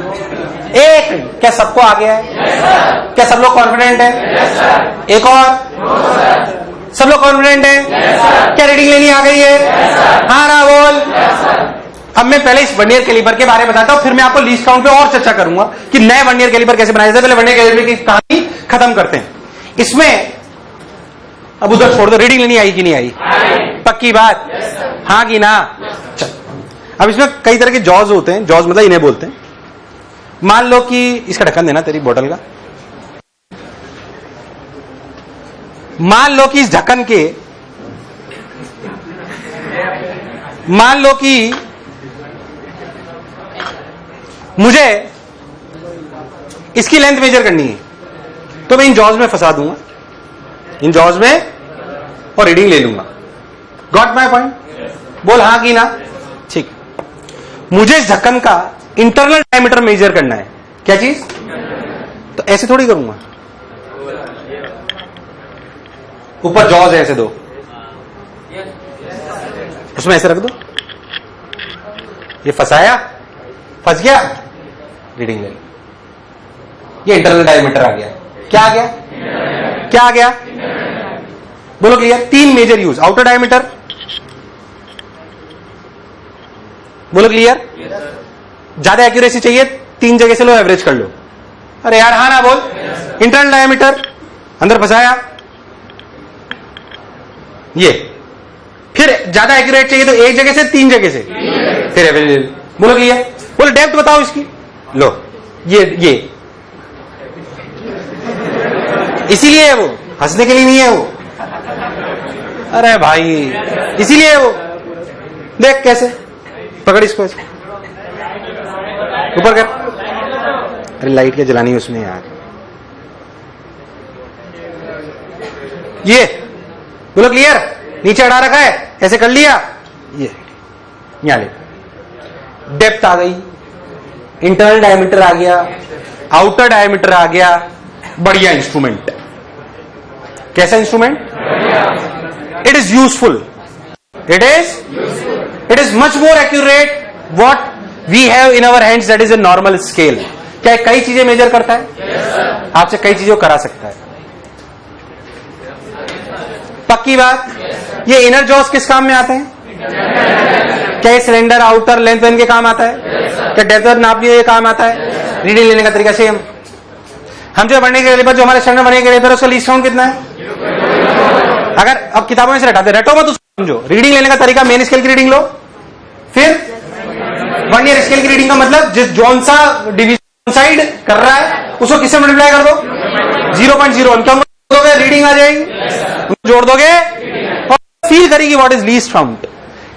एक। क्या सबको आ गया है? क्या सब लोग कॉन्फिडेंट है? एक और, सब लोग कॉन्फिडेंट है? क्या रीडिंग लेनी आ गई है? हाँ ना बोल। अब मैं पहले इस वर्नियर कैलिपर के बारे में बताता हूं, फिर मैं आपको लीस्ट काउंट पे और चर्चा करूंगा कि नए वर्नियर कैलिपर कैसे बनाए जाते हैं। पहले वर्नियर कैलिपर की कहानी खत्म करते हैं। इसमें अब उधर छोड़ दो, रीडिंग लेनी आई कि नहीं आई? पक्की बात, हाँ कि ना? चल, अब इसमें कई तरह के जॉज होते हैं, जॉज मतलब इन्हें बोलते हैं। मान लो कि इसका ढक्कन देना तेरी बोतल का। मान लो कि इस ढक्कन के, मान लो कि मुझे इसकी लेंथ मेजर करनी है, तो मैं इन जॉज में फंसा दूंगा, इन जॉज में, और रीडिंग ले लूंगा। Got my point? बोल हाँ कि ना? ठीक। मुझे इस ढक्कन का इंटरनल डायमीटर मेजर करना है। क्या चीज? तो ऐसे थोड़ी करूंगा, ऊपर जॉज है ऐसे दो, उसमें ऐसे रख दो, ये फंसाया, फंस गया, रीडिंग ले लो। ये इंटरनल डायमीटर आ गया। क्या आ गया? क्या आ गया? बोलो क्लियर। तीन मेजर यूज, आउटर डायमीटर, बोलो क्लियर। ज्यादा एक्यूरेसी चाहिए, तीन जगह से लो, एवरेज कर लो। अरे यार हाँ ना बोल। इंटरनल डायमीटर अंदर फंसाया, ये। फिर ज्यादा एक्यूरेट चाहिए तो एक जगह से, तीन जगह से, फिर एवरेज। बोलो क्लियर। बोलो डेप्थ बताओ इसकी। लो ये इसीलिए है वो, हंसने के लिए नहीं है वो। अरे भाई इसीलिए है वो। देख कैसे, पकड़ इसको ऐसे ऊपर कर। अरे लाइट क्या जलानी है उसमें यार। ये बोलो क्लियर। नीचे अड़ा रखा है, ऐसे कर लिया, ये यहां ले। डेप्थ आ गई, इंटरनल डायमीटर आ गया, आउटर डायमीटर आ गया। बढ़िया इंस्ट्रूमेंट। कैसा instrument? It is useful, it is much more accurate what we have in our hands, that is a normal scale. क्या कई चीजें मेजर करता है? आपसे कई चीजों करा सकता है। पक्की बात। ये इनर जॉस किस काम में आते हैं? क्या सिलेंडर आउटर लेंथ के काम आता है? क्या डेप्थ नापने के काम आता है? रीडिंग लेने का तरीका सेम। हम जो बनने के लिए, जो हमारे स्टैंडर्ड बनने के लिए, उसका लीस्ट काउंट कितना है? अगर अब किताबों में से रटाते, रटो मत, उसको समझो। रीडिंग लेने का तरीका, मेन स्केल की रीडिंग लो, फिर वर्नियर स्केल की रीडिंग का मतलब जिस जौन सा डिवीजन साइड कर रहा है उसको किससे मल्टीप्लाई कर दो? 0.01। क्या दोगे? रीडिंग आ जाएगी, जोड़ दोगे और फील करेगी what is least count.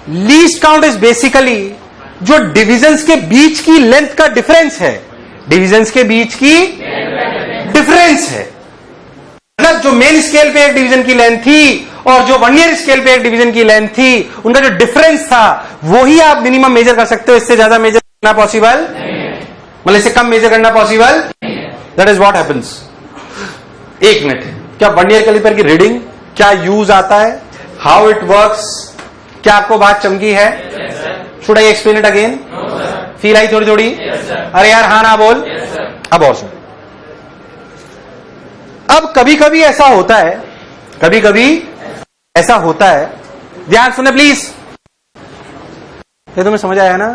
Least count is basically जो डिविजन्स के बीच की लेंथ का डिफरेंस है, डिविजन्स के बीच की डिफरेंस है। मतलब जो मेन स्केल पे एक डिवीजन की लेंथ थी और जो वर्नियर स्केल पे एक डिवीजन की लेंथ थी, उनका जो डिफरेंस था वो ही आप मिनिमम मेजर कर सकते हो। इससे ज्यादा मेजर करना पॉसिबल, मतलब इससे कम मेजर करना possible. That is what happens. एक मिनट, क्या वर्नियर कैलिपर की रीडिंग क्या यूज आता है? How it works. क्या आपको बात चमकी है? Should I explain it again? Feel I थोड़ी थोड़ी? अरे यार हाँ ना बोल। अब और सुन। अब कभी कभी ऐसा होता है, कभी कभी ऐसा होता है, ध्यान सुने प्लीज। ये तुम्हें समझ आया ना?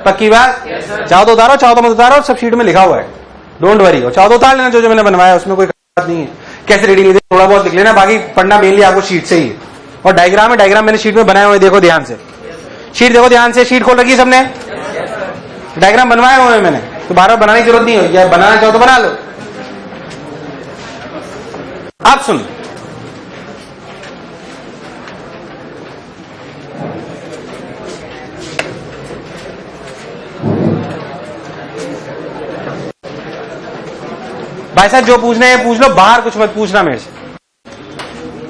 पक्की बात? चाहो तो उतारो, चाहो तो मत उतारो, सब शीट में लिखा हुआ है, डोंट वरी। और चाहो तो उतार लेना जो मैंने बनवाया, उसमें कोई बात नहीं है। कैसे रीडिंग लिखी थोड़ा बहुत लिख लेना, बाकी पढ़ना मेनली आपको शीट से ही। और डायग्राम है, डायग्राम मैंने शीट में बनाए हुए, देखो ध्यान से, शीट देखो ध्यान से, शीट खोल रखी है सबने, डायग्राम बनवाए हुए हैं मैंने, तो बार बार बनाने की जरूरत नहीं है, या बनाना चाहो तो बना लो। आप सुन, भाई साहब जो पूछना है पूछ लो, बाहर कुछ मत पूछना मेरे से,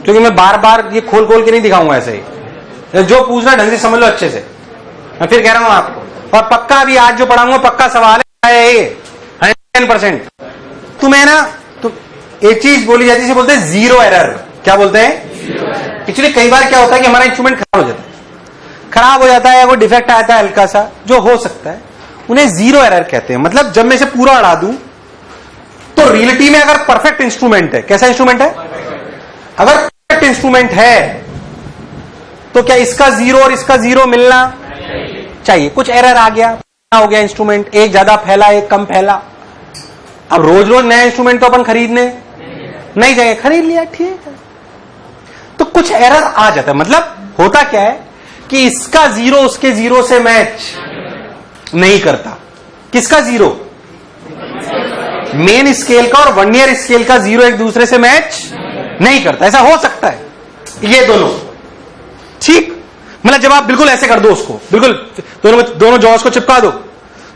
क्योंकि मैं बार बार ये खोल खोल के नहीं दिखाऊंगा ऐसे ही। जो पूछना ढंग से समझ लो अच्छे से, मैं फिर कह रहा हूं आपको। और पक्का अभी आज जो पढ़ाऊंगा पक्का सवाल है ये 100%। तुम्हें ना तो एक चीज बोली जाती है, बोलते हैं जीरो एरर। क्या बोलते हैं? एक्चुअली कई बार क्या होता है कि हमारा इंस्ट्रूमेंट खराब हो जाता है, खराब हो जाता है, वो डिफेक्ट आता है हल्का सा जो हो सकता है, उन्हें जीरो एरर कहते हैं। मतलब जब मैं इसे पूरा अड़ा दूं तो रियलिटी में अगर परफेक्ट इंस्ट्रूमेंट है, कैसा इंस्ट्रूमेंट है? अगर परफेक्ट इंस्ट्रूमेंट है तो क्या इसका जीरो और इसका जीरो मिलना चाहिए? कुछ एरर आ गया, हो गया इंस्ट्रूमेंट, एक ज्यादा फैला एक कम फैला। अब रोज रोज नया इंस्ट्रूमेंट तो अपन खरीदने नहीं जाएंगे, खरीद लिया ठीक है, तो कुछ एरर आ जाता है। मतलब होता क्या है कि इसका जीरो उसके जीरो से मैच नहीं करता। किसका जीरो? मेन स्केल का और वर्नियर स्केल का जीरो एक दूसरे से मैच नहीं करता। ऐसा हो सकता है ये दोनों, ठीक? मतलब जब आप बिल्कुल ऐसे कर दो उसको, बिल्कुल दोनों जॉस को चिपका दो,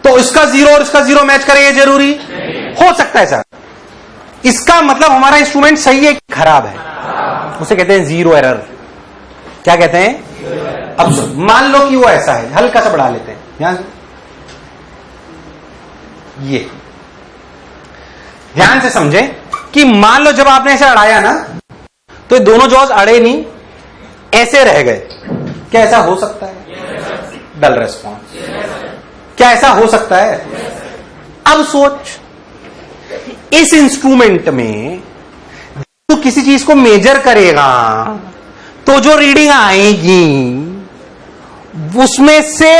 तो इसका जीरो और इसका जीरो मैच करे, ये जरूरी हो सकता है ऐसा। इसका मतलब हमारा इंस्ट्रूमेंट सही है कि खराब है, उसे कहते हैं जीरो एरर। क्या कहते हैं? अब मान लो कि वो ऐसा है, हल्का सा बढ़ा लेते हैं ध्यान से, ये ध्यान से समझे कि मान लो जब आपने ऐसे अड़ाया ना तो ये दोनों जॉज अड़े नहीं, ऐसे रह गए। क्या ऐसा हो सकता है? डल रेस्पॉन्स। क्या ऐसा हो सकता है? अब सोच, इस इंस्ट्रूमेंट में तो किसी चीज को मेजर करेगा तो जो रीडिंग आएगी उसमें से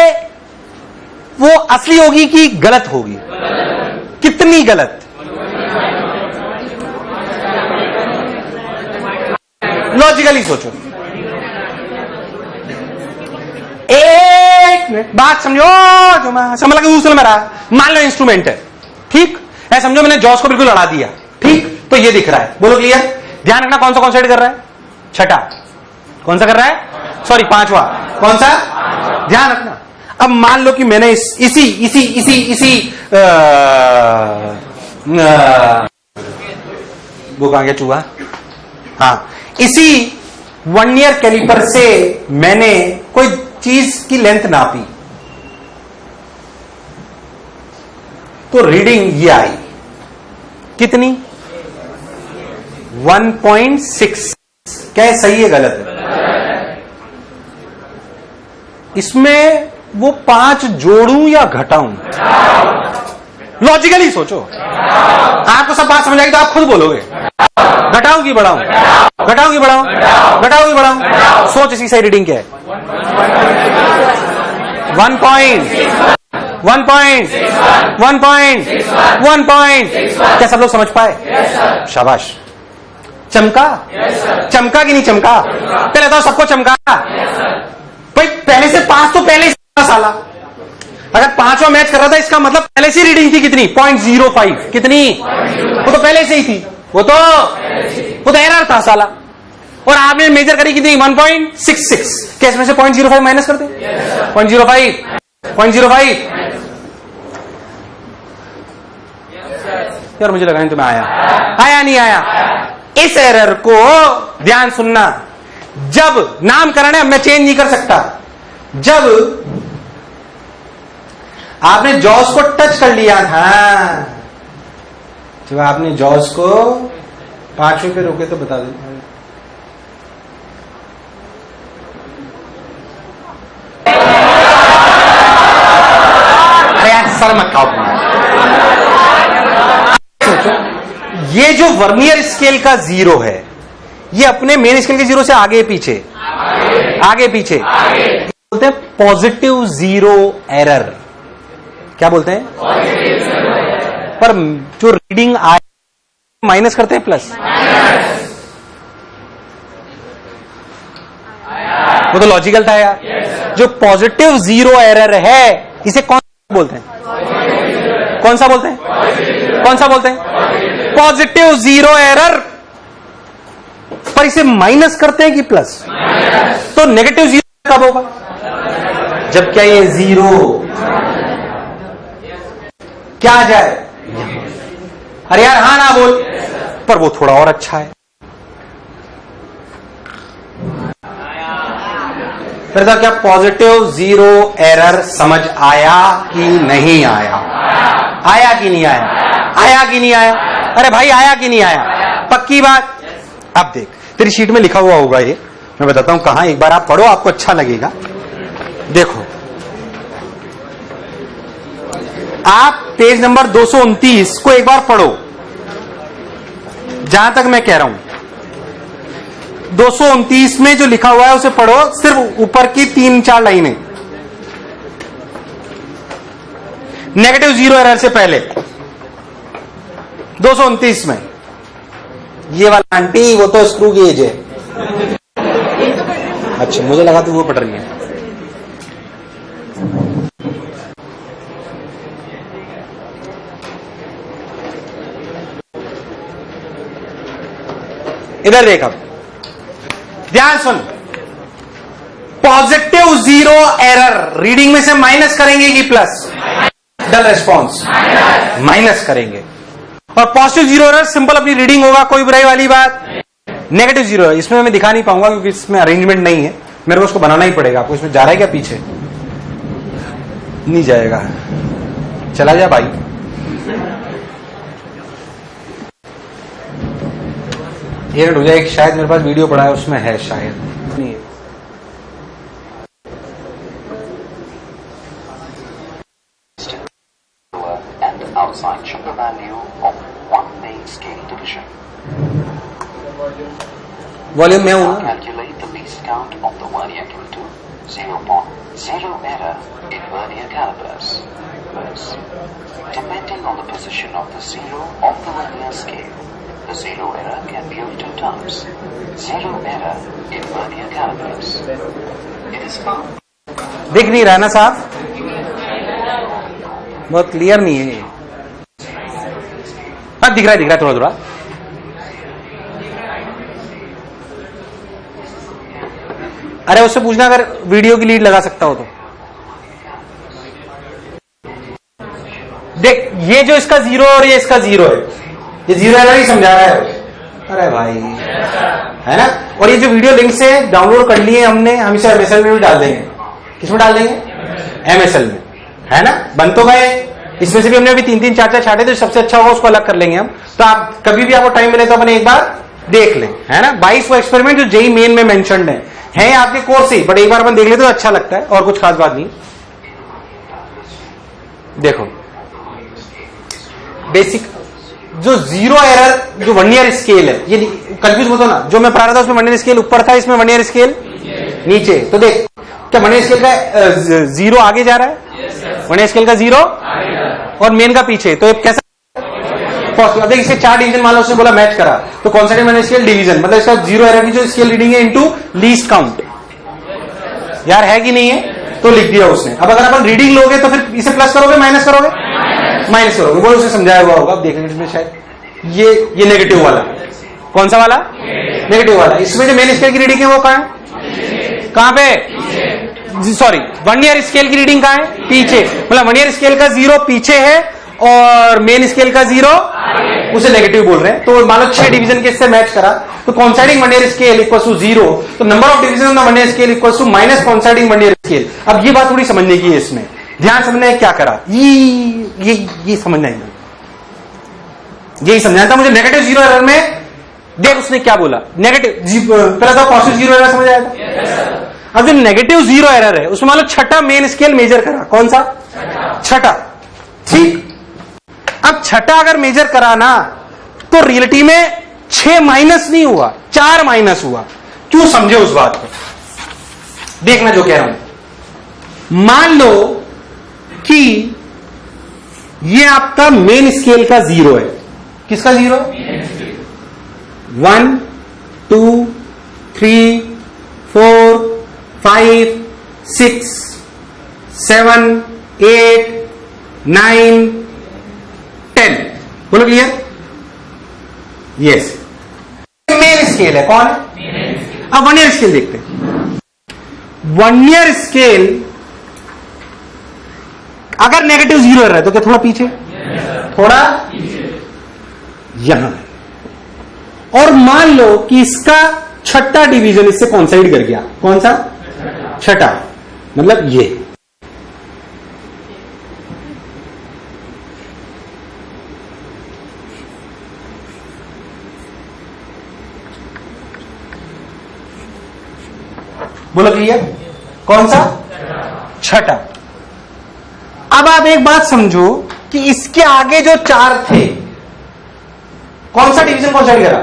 वो असली होगी कि गलत होगी? कितनी गलत? लॉजिकली सोचो, एक मिनट बात समझो, जो मैं समझ लगा दूसरे मेरा, मान लो इंस्ट्रूमेंट है, ठीक है, समझो मैंने जॉस को बिल्कुल अड़ा दिया, ठीक, तो ये दिख रहा है, बोलो क्लियर? ध्यान रखना कौन सा कॉन्सेंट्रेट कर रहा है? छठा। कौन सा कर रहा है? सॉरी पांचवा। कौन सा? ध्यान रखना। अब मान लो कि मैंने इसी वो कहां गया चूहा? हाँ, इसी वर्नियर कैलिपर से मैंने कोई चीज की लेंथ नापी, तो रीडिंग ये आई कितनी? 1.6। क्या है? सही है गलत है? इसमें वो 5 जोड़ूं या घटाऊं? लॉजिकली सोचो, आपको सब बात समझ आएगी तो आप खुद बोलोगे घटाऊं की बढ़ाऊं, घटाऊं की बढ़ाऊं, घटाऊं की बढ़ाऊं। सोच इसकी सही रीडिंग क्या है? 1 क्या सब लोग समझ पाए? शाबाश। चमका? चमका कि नहीं चमका? पहले तो सबको चमका भाई, पहले से 5 तो पहले से साला, अगर 5वां मैच कर रहा था इसका मतलब पहले से रीडिंग थी कितनी? 0.05। कितनी? वो तो पहले से ही थी, वो तो एरर था साला। और आपने मेजर करी कितनी? 1.66। क्या इसमें से 0.05 माइनस करते? 0.05 यार, मुझे लगा नहीं तुम्हें आया नहीं आया। इस एरर को ध्यान सुनना, जब नामकरण है, मैं चेंज नहीं कर सकता, जब आपने जॉस को टच कर लिया था, जब आपने जॉस को 5वें पे रोके तो बता दें, सारा मत खाओ। सोचो, ये जो वर्नियर स्केल का 0 है, ये अपने मेन स्केल के 0 से आगे पीछे, आगे पीछे बोलते हैं पॉजिटिव 0 एरर। क्या बोलते हैं? पर जो रीडिंग आए माइनस करते हैं प्लस, वो तो लॉजिकल था यार। जो पॉजिटिव 0 एरर है इसे कौन बोलते हैं? कौन सा बोलते हैं? कौन सा बोलते हैं? Positive 0 error. पर इसे माइनस करते हैं कि प्लस? तो नेगेटिव 0 कब होगा? जब क्या ये 0 क्या आ जाए? अरे यार हाँ ना बोल। पर वो थोड़ा और अच्छा है। फिर तो क्या पॉजिटिव 0 एरर समझ आया कि नहीं आया? आया कि नहीं आया? आया कि नहीं आया? अरे भाई आया कि नहीं आया? पक्की बात। अब देख, तेरी शीट में लिखा हुआ होगा ये, मैं बताता हूं कहां, एक बार आप पढ़ो, आपको अच्छा लगेगा। देखो, आप पेज नंबर 229 को एक बार पढ़ो, जहां तक मैं कह रहा हूं 229 में जो लिखा हुआ है उसे पढ़ो, सिर्फ ऊपर की 3-4 लाइनें, नेगेटिव 0 एरर से पहले 229 में। ये वाला आंटी वो तो स्क्रू गेज है। अच्छा, मुझे लगा तो वो पढ़ रही है। इधर देख, अब ध्यान सुन। पॉजिटिव 0 एरर रीडिंग में से माइनस करेंगे कि प्लस? डल रेस्पॉन्स माइनस करेंगे। और पॉजिटिव 0 एरर सिंपल अपनी रीडिंग होगा, कोई बुराई वाली बात। नेगेटिव 0 इसमें मैं दिखा नहीं पाऊंगा क्योंकि इसमें अरेंजमेंट नहीं है, मेरे को उसको बनाना ही पड़ेगा। आपको इसमें जा रहा है क्या? पीछे नहीं जाएगा, चला जा भाई। ये हो जाए, शायद मेरे पास वीडियो पड़ा है उसमें है, शायद नहीं है। Outside sugar value of 1 main scale division. Volume में हूं ना। Calculate the least count of the vernier equal to 0.0 error in vernier calipers. Depending on the position of the 0 of the vernier scale, the 0 error can be of 2 types. 0 error in vernier calipers. It is found. दिख नहीं रहा ना साहब, बहुत clear नहीं है। अब दिख रहा है थोड़ा थोड़ा। अरे उससे पूछना अगर वीडियो की लीड लगा सकता हो तो। देख, ये जो इसका 0 और ये इसका 0 है, ये 0 एरर ही समझा रहा है। अरे भाई, है ना। और ये जो वीडियो लिंक से डाउनलोड कर लिए हमने, हम इसे एमएसएल में भी डाल देंगे। किसमें डाल देंगे? एमएसएल में, है ना। बन तो गए। इसमें से भी हमने अभी 3-3, 4-4 छाटे, तो सबसे अच्छा होगा उसको अलग कर लेंगे हम। तो आप कभी भी आपको टाइम मिले तो अपने एक बार देख लें, है ना। 22 वो एक्सपेरिमेंट जो जेई मेन में मेंशन्ड है आपके कोर्स से, बट एक बार अपन देख लेते तो अच्छा लगता है, और कुछ खास बात नहीं। देखो, बेसिक जो 0 एरर जो वर्नियर स्केल है, ये कंफ्यूज मत हो ना। जो मैं पढ़ा रहा था उसमें वर्नियर स्केल ऊपर था, इसमें वर्नियर स्केल नीचे। तो देख, क्या वर्नियर स्केल का 0 आगे जा रहा है? वर्नियर स्केल का 0 और मेन का पीछे। तो कैसा? अब देख, इसके 4 डिवीजन मान लो, उसने बोला मैच करा, तो कॉन्सेंट्रेट वर्नियर स्केल डिवीजन, मतलब इसका 0 एरर की जो स्केल रीडिंग है इनटू लीस्ट काउंट। यार है कि नहीं है? तो लिख दिया उसने। अब अगर अपन रीडिंग लोगे तो फिर इसे प्लस करोगे माइनस करोगे? माइनस करोगे। वो उसे समझाया हुआ होगा, अब देखेंगे इसमें शायद। ये नेगेटिव वाला, कौन सा वाला? नेगेटिव वाला। इसमें जो मेन स्केल की रीडिंग है वो कहां है? कहां पे? सॉरी, वर्नियर स्केल की रीडिंग कहां है? पीछे। मतलब वर्नियर स्केल का 0 पीछे है और मेन स्केल का 0 उसे नेगेटिव बोल रहे हैं। तो मान लो 6 डिवीजन के इससे मैच करा, तो coinciding vernier scale equal to 0, तो number of division of the vernier scale equal to minus coinciding vernier scale. अब ये बात थोड़ी समझने की है इसमें, ध्यान समझना है क्या करा। ये समझना है, यही समझना था मुझे। नेगेटिव 0 एरर में देख उसने क्या बोला। नेगेटिव पहला था पॉजिटिव 0 एरर, समझ आया था? अब जो नेगेटिव 0 एरर है उसमें मान लो छठा मेन स्केल मेजर करा। कौन सा? छठा। ठीक, अब छठा अगर मेजर करा ना तो रियलिटी में 6 माइनस नहीं हुआ, 4 माइनस हुआ। क्यों, समझे उस बात को, देखना जो कह रहा हूं। मान लो कि ये आपका मेन स्केल का 0 है। किसका 0? 1 2 3 4 5 6 7 8 9 10। बोलो क्लियर? यस, मेन स्केल है। कौन है? अब वर्नियर स्केल देखते हैं। वर्नियर स्केल अगर नेगेटिव 0 रहा है तो क्या थोड़ा पीछे? थोड़ा यहां। और मान लो कि इसका छठा डिवीजन इससे कॉन्साइड कर गया। कौन सा? छठा, मतलब ये। बोलो क्लियर? कौन सा? छठा। अब आप एक बात समझो कि इसके आगे जो 4 थे, कौन सा डिवीजन कॉन्साइड करा?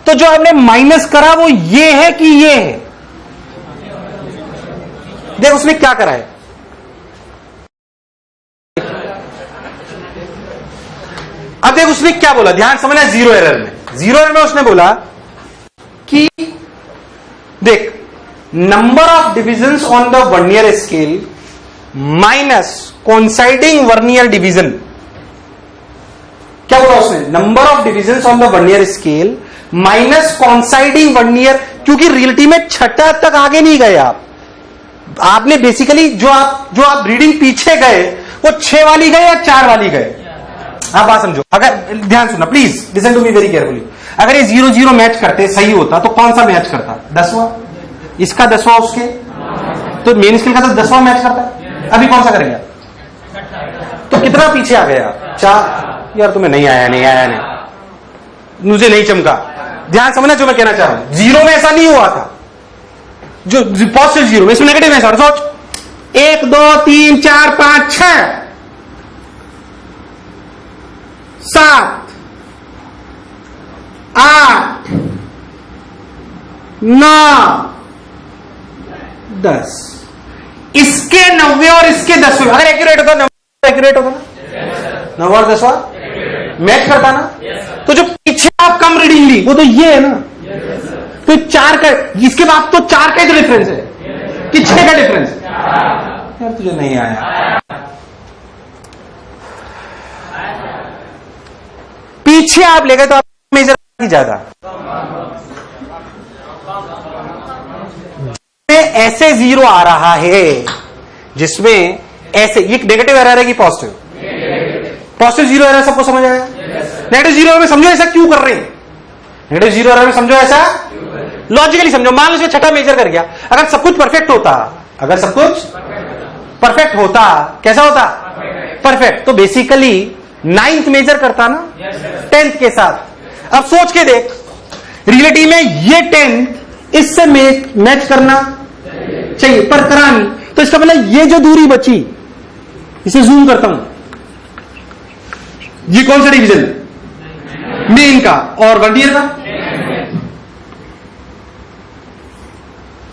तो जो आपने माइनस करा वो ये है कि ये है? देख उसने क्या करा है। अब देख उसने क्या बोला, ध्यान समझना। 0 एरर में, 0 एरर में उसने बोला कि देख, number of divisions on the vernier scale minus coinciding vernier division. क्या बोला उसने? Number of divisions on the vernier scale minus coinciding vernier. क्योंकि रियलिटी में छठा तक आगे नहीं गए आपने बेसिकली जो आप रीडिंग पीछे गए वो 6 वाली गए या 4 वाली गए? आप बात समझो। अगर ध्यान सुनना please, listen to me very carefully. अगर ये 0 0 मैच करते सही होता तो कौन सा मैच करता? 10वां। इसका 10वां उसके, तो मेन स्केल का तो 10वां मैच करता है। अभी कौन सा करेंगे? तो कितना पीछे आ गया? 4। यार तुम्हें नहीं आया, मुझे नहीं चमका। ध्यान समझना जो मैं कहना चाह रहा हूं। 0 में ऐसा नहीं हुआ था, जो पॉजिटिव 0 में, इसमें नेगेटिव है। सर सोच, 1 2 3 4 5 6 7 8 9 10। इसके 90 और इसके 10वें अगर एक्यूरेट होता, 90 एक्यूरेट होता ना, 9 और 10वां मैच करता ना। तो जो पीछे आप कम रीडिंग ली वो तो ये है ना। तो 4 का, इसके बाद तो 4 का ही तो डिफरेंस है कि 6 का डिफरेंस है। यार तुझे नहीं आया। पीछे आप ले गए तो आप मेजर की ज्यादा। ऐसे 0 आ रहा है जिसमें ऐसे, ये नेगेटिव एरर है कि पॉजिटिव? पॉजिटिव 0 एरर सबको समझ आया? नेगेटिव 0 एरर में समझो ऐसा क्यों कर रहे हैं। नेगेटिव 0 एरर में समझो ऐसा लॉजिकली समझो। मान लो छठा मेजर कर गया, अगर सब कुछ परफेक्ट होता, अगर सब कुछ परफेक्ट होता, कैसा होता? परफेक्ट। तो बेसिकली 9th मेजर करता ना 10th के साथ। अब सोच के देख, रियलिटी में ये 10th इससे मैच करना चाहिए पर करा नहीं, तो इसका मतलब ये जो दूरी बची, इसे जूम करता हूं, ये कौन सा डिवीजन? मेन का और वर्नियर का।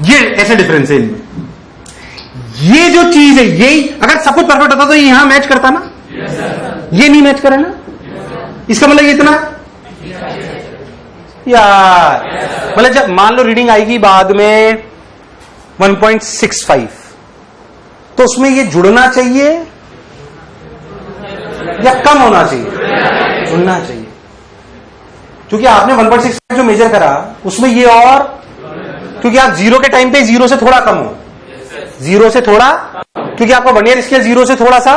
ये ऐसे डिफरेंस है इनमें। ये जो चीज है, यही अगर सब कुछ परफेक्ट होता तो ये यहां मैच करता ना। ये नहीं मैच करे ना, इसका मतलब ये इतना यार, मतलब जब मान लो रीडिंग आएगी बाद में 1.65, तो उसमें ये जुड़ना चाहिए या कम होना चाहिए? जुड़ना चाहिए। क्योंकि आपने 1.65 जो मेजर करा उसमें ये, और क्योंकि आप 0 के टाइम पे 0 से थोड़ा कम हो, 0 से थोड़ा, क्योंकि आपका वर्नियर स्केल 0 से थोड़ा सा,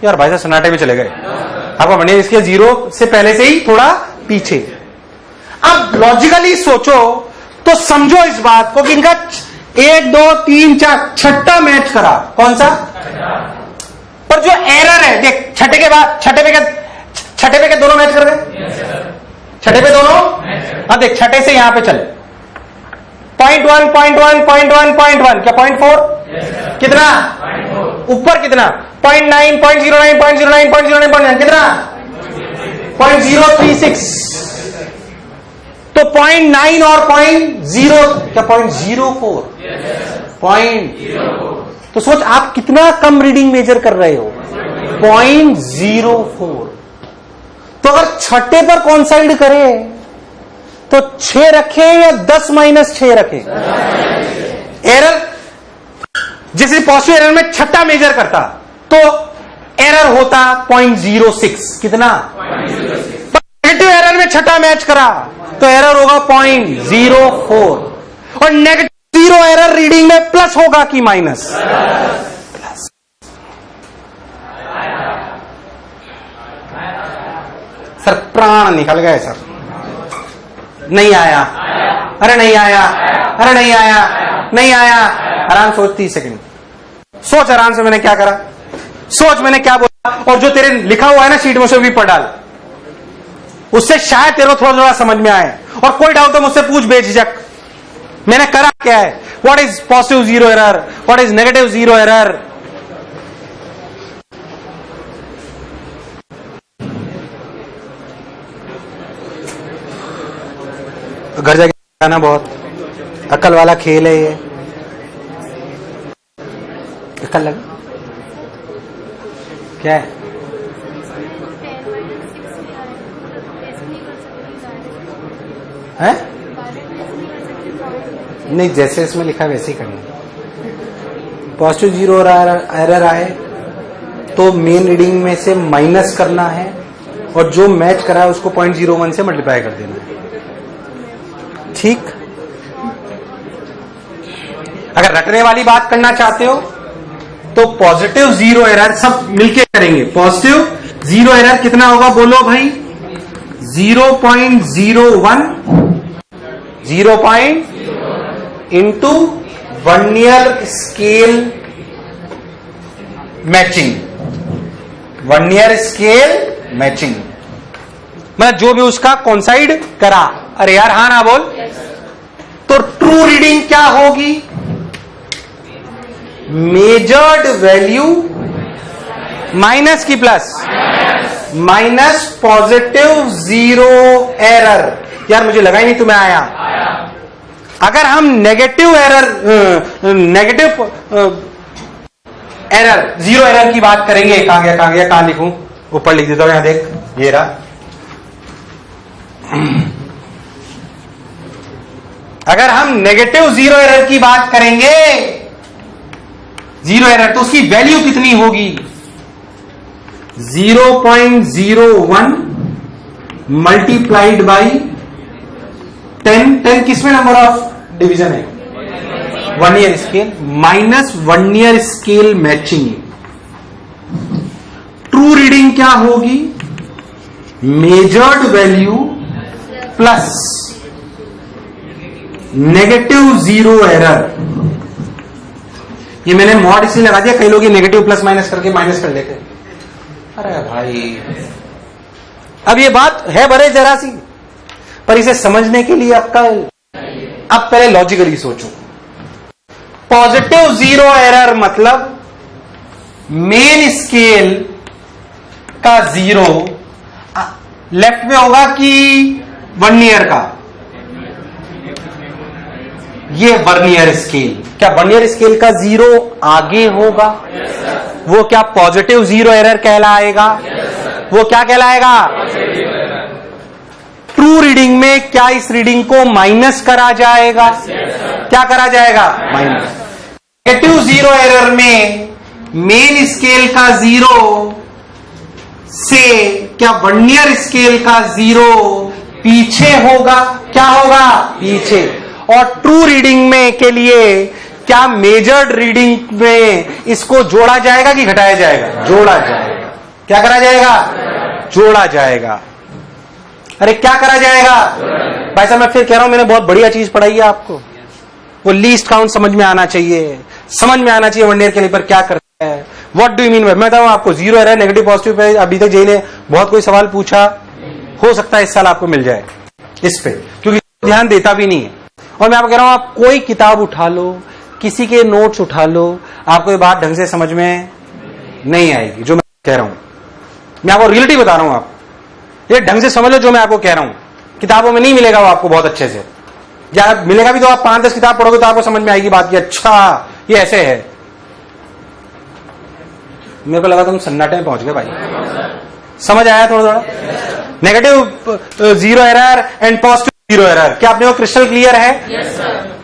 यार भाई साहब सन्नाटे में चले गए, आपका वर्नियर स्केल 0 से पहले से ही थोड़ा पीछे। अब लॉजिकली सोचो तो समझो इस बात को कि इनका 1 2 3 4 छठा मैच करा। कौन सा? पर जो एरर है देख, छठे के बाद छठे पे के दोनों मैच कर गए, छठे पे दोनों। हाँ देख, छठे से यहां पे चले 0.1 0.1 0.1 0.1 क्या 0.4 कितना ऊपर, कितना 0.9, 0.09, 0.09, 0.09, कितना 0.036। तो 0.9 और 0.0 क्या 0.04 तो सोच आप कितना कम रीडिंग मेजर कर रहे हो 0.04। तो अगर छठे पर कॉन्साइड करे तो 6 रखे या 10-6 रखे? एरर जैसे पॉजिटिव एरर में छठा मेजर करता तो एरर होता 0.06। कितना? नेगेटिव एरर में छठा मैच करा तो एरर होगा 0.04। और नेगेटिव 0 एरर रीडिंग में प्लस होगा कि माइनस? प्लस। सर प्राण निकल गए सर। नहीं आया, अरे नहीं आया, अरे नहीं आया, नहीं आया। आराम सोच 30 सेकंड सोच आराम से। मैंने क्या करा? सोच मैंने क्या बोला, और जो तेरे लिखा हुआ है ना शीट में उसे भी पढ़ डाल, उससे शायद तेरे को थोड़ा थोड़ा समझ में आए। और कोई डाउट तो मुझसे पूछ बेझिझक। मैंने करा क्या है? What is positive 0 error, what is negative 0 error. घर जाके जाना बहुत अक्ल वाला खेल है ये। अक्ल लगा क्या है? है? नहीं, जैसे इसमें लिखा है वैसे ही करना। पॉजिटिव 0 एरर आए तो मेन रीडिंग में से माइनस करना है और जो मैच करा है उसको 0.01 से मल्टीप्लाई कर देना है। ठीक? अगर रटने वाली बात करना चाहते हो तो पॉजिटिव 0 एरर सब मिलके करेंगे। पॉजिटिव 0 एरर कितना होगा बोलो भाई? 0.01 0. Into vernier scale matching. Vernier scale matching मतलब जो भी उसका कॉन्साइड करा। अरे यार हाँ ना बोल। तो ट्रू रीडिंग क्या होगी? मेजर्ड वैल्यू माइनस की प्लस माइनस पॉजिटिव 0 एरर। यार मुझे लगा ही नहीं तुम्हें आया। अगर हम नेगेटिव एरर एरर 0 एरर की बात करेंगे, कहां गया कहां गया, कहां लिखूं? ऊपर लिख देता हूं, यहां देख, ये रहा। अगर हम नेगेटिव 0 एरर की बात करेंगे, 0 एरर, तो उसकी वैल्यू कितनी होगी? 0.01 मल्टीप्लाइड बाई 10। 10 किसमें नंबर ऑफ डिवीजन है? Vernier scale minus vernier scale matching. True reading क्या होगी? Measured value plus negative 0 error. ये मैंने मॉड इसलिए लगा दिया, कई लोग ये नेगेटिव प्लस माइनस करके माइनस कर लेते। अरे भाई अब ये बात है बड़े जरा सी, पर इसे समझने के लिए अब पहले लॉजिकली सोचो। पॉजिटिव 0 एरर मतलब मेन स्केल का 0 लेफ्ट में होगा कि वर्नियर का? ये वर्नियर स्केल। क्या वर्नियर स्केल का 0 आगे होगा? वो क्या पॉजिटिव 0 एरर कहलाएगा? वो क्या कहलाएगा? ट्रू रीडिंग में क्या इस रीडिंग को माइनस करा जाएगा? क्या करा जाएगा? माइनस। नेगेटिव 0 एरर में मेन स्केल का 0 से क्या वर्नियर स्केल का 0 पीछे होगा? क्या होगा? पीछे। और ट्रू रीडिंग में के लिए क्या मेजर्ड रीडिंग में इसको जोड़ा जाएगा कि घटाया जाएगा? जोड़ा जाएगा। क्या करा जाएगा? जोड़ा जाएगा। अरे क्या करा जाएगा? भाई साहब मैं फिर कह रहा हूं, मैंने बहुत बढ़िया चीज पढ़ाई है आपको। वो लीस्ट काउंट समझ में आना चाहिए, समझ में आना चाहिए वर्नियर के लिए पर क्या करता है। What do you mean? मैं बताऊं आपको, 0 एरर नेगेटिव पॉजिटिव पे अभी तक जेई ने बहुत कोई सवाल पूछा, हो सकता है इस साल आपको मिल जाए इस पे, क्योंकि ध्यान देता भी नहीं है। और मैं आपको कह रहा हूं, आप कोई किताब उठा लो, किसी के नोट्स उठा लो, आपको ये बात ढंग से समझ में नहीं आएगी। जो मैं कह रहा हूं, मैं आपको रियलिटी बता रहा हूं, आप ये ढंग से समझ लो जो मैं आपको कह रहा हूं। किताबों में नहीं मिलेगा वो आपको बहुत अच्छे से, या मिलेगा भी तो आप 5-10 किताब पढ़ोगे तो आपको समझ में आएगी बात की, अच्छा ये ऐसे है। मेरे को लगा तुम सन्नाटे में पहुंच गए भाई, समझ आया थोड़ा थोड़ा? Negative zero error and positive zero error, क्या अपने को क्रिस्टल क्लियर है? yes,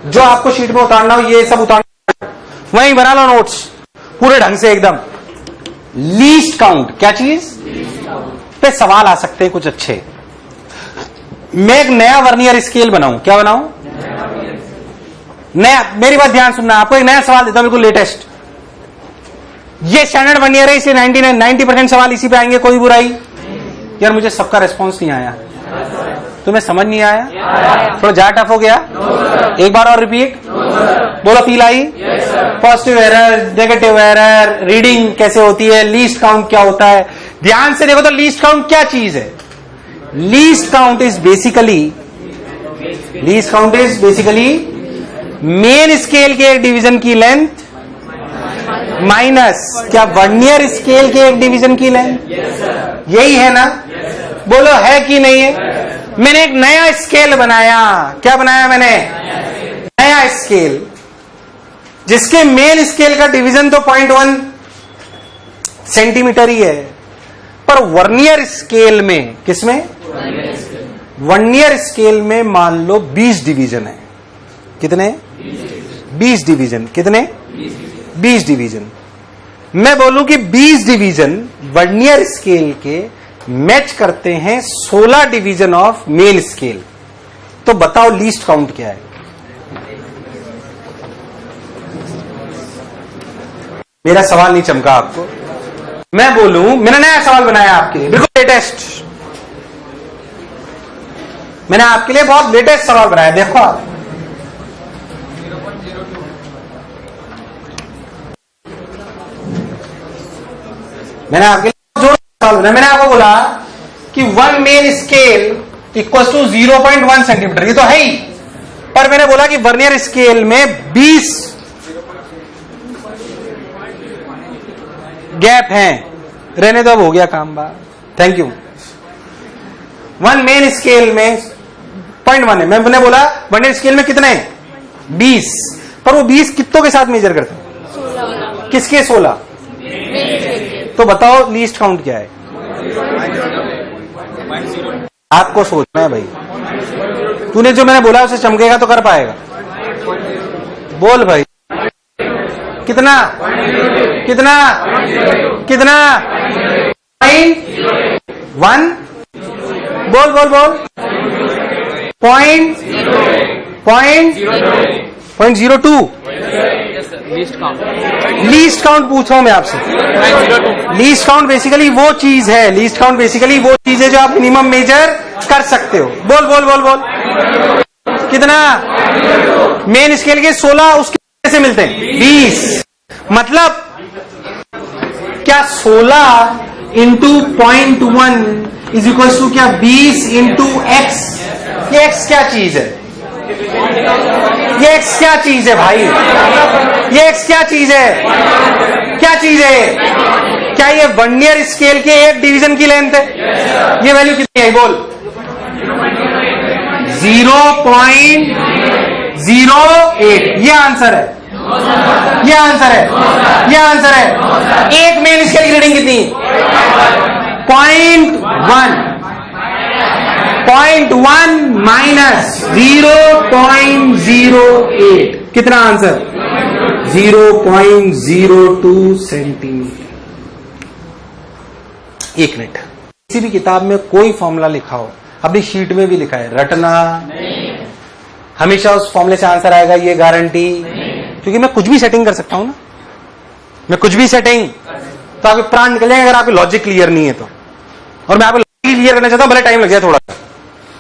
जो आपको शीट में उतारना हो ये सब उतारना, वहीं बना लो नोट्स पूरे ढंग से एकदम। लीस्ट काउंट क्या चीज पे सवाल आ सकते हैं कुछ अच्छे। मैं एक नया वर्नियर स्केल बनाऊं, क्या बनाऊं? नया। मेरी बात ध्यान सुनना, आपको एक नया सवाल देता हूं बिल्कुल लेटेस्ट। ये स्टैंडर्ड वर्नियर है, इसलिए 90% सवाल इसी पे आएंगे, कोई बुराई? यार मुझे सबका रिस्पॉन्स नहीं आया, तुम्हें समझ नहीं आया? थोड़ा ज्यादा टफ हो गया? एक बार और रिपीट बोलो, feel I? Positive error, negative error, reading कैसे होती है, लीस्ट काउंट क्या होता है। ध्यान से देखो तो लीस्ट काउंट क्या चीज है? Least count is basically main scale के एक डिवीजन की लेंथ माइनस क्या वर्नियर स्केल के एक डिवीजन की लेंथ। यही है ना? बोलो है कि नहीं है? मैंने एक नया स्केल बनाया। क्या बनाया मैंने? नया स्केल, जिसके मेन स्केल का डिवीजन तो 0.1 सेंटीमीटर ही है, पर वर्नियर स्केल में, किसमें? वर्नियर स्केल में मान लो 20 डिवीजन है। कितने? 20 डिवीजन। कितने? 20 डिवीजन। मैं बोलूं कि 20 डिवीजन वर्नियर स्केल के मैच करते हैं 16 डिवीजन ऑफ मेन स्केल, तो बताओ लीस्ट काउंट क्या है? मेरा सवाल नहीं चमका आपको? मैं बोलूं, मैंने नया सवाल बनाया आपके लिए, बिल्कुल लेटेस्ट। मैंने आपके लिए बहुत लेटेस्ट सवाल बनाया, देखो आप। मैंने आपके लिए जो सवाल बनाया, मैंने आपको बोला कि 1 main scale equal to 0.1 centimetre, ये तो है ही, पर मैंने बोला कि वर्नियर स्केल में 20 गैप हैं। रहने दो, अब हो गया काम बात, थैंक यू। 1 मेन स्केल में 0.1 है। मैंने बोला वर्नियर स्केल में कितने हैं? 20, पर वो 20 कितनों के साथ मेजर करते हैं? 16। किसके 16? तो बताओ लीस्ट काउंट क्या है? आपको सोचना है भाई। तूने जो मैंने बोला उसे चमकेगा तो कर पाएगा? बोल भाई, कितना? कितना? कितना? 0.1? बोल बोल बोल। 0.02? लीस्ट काउंट पूछ रहा हूं मैं आपसे। लीस्ट काउंट बेसिकली वो चीज है, लीस्ट काउंट बेसिकली वो चीज है जो आप मिनिमम मेजर कर सकते हो। बोल बोल बोल बोल। कितना? मेन स्केल के 16 उसके कैसे मिलते हैं? 20। मतलब क्या 16 इंटू 0.1 इज इक्वल टू क्या 20 इंटू एक्स? ये एक्स क्या चीज है? ये एक्स क्या चीज है भाई? ये एक्स क्या चीज है? क्या चीज है? क्या ये वर्नियर स्केल के एक डिवीजन की लेंथ है? ये वैल्यू कितनी है बोल? 0.08। ये आंसर है, ये आंसर है, ये आंसर है। एक मेन स्केल की रीडिंग कितनी? 0.1। 0.1 माइनस 0.08 कितना आंसर? 0.02 सेंटीमीटर। एक मिनट, किसी भी किताब में कोई फॉर्मूला लिखा हो, अपनी शीट में भी लिखा है, रटना हमेशा उस फॉर्मूले से आंसर आएगा, ये गारंटी? क्योंकि मैं कुछ भी सेटिंग कर सकता हूं ना, मैं कुछ भी सेटिंग, तो आपके प्राण निकल जाएंगे अगर आपकी लॉजिक क्लियर नहीं है तो। और मैं आपको लॉजिक क्लियर करना चाहता हूं, भले टाइम लग जाए थोड़ा सा,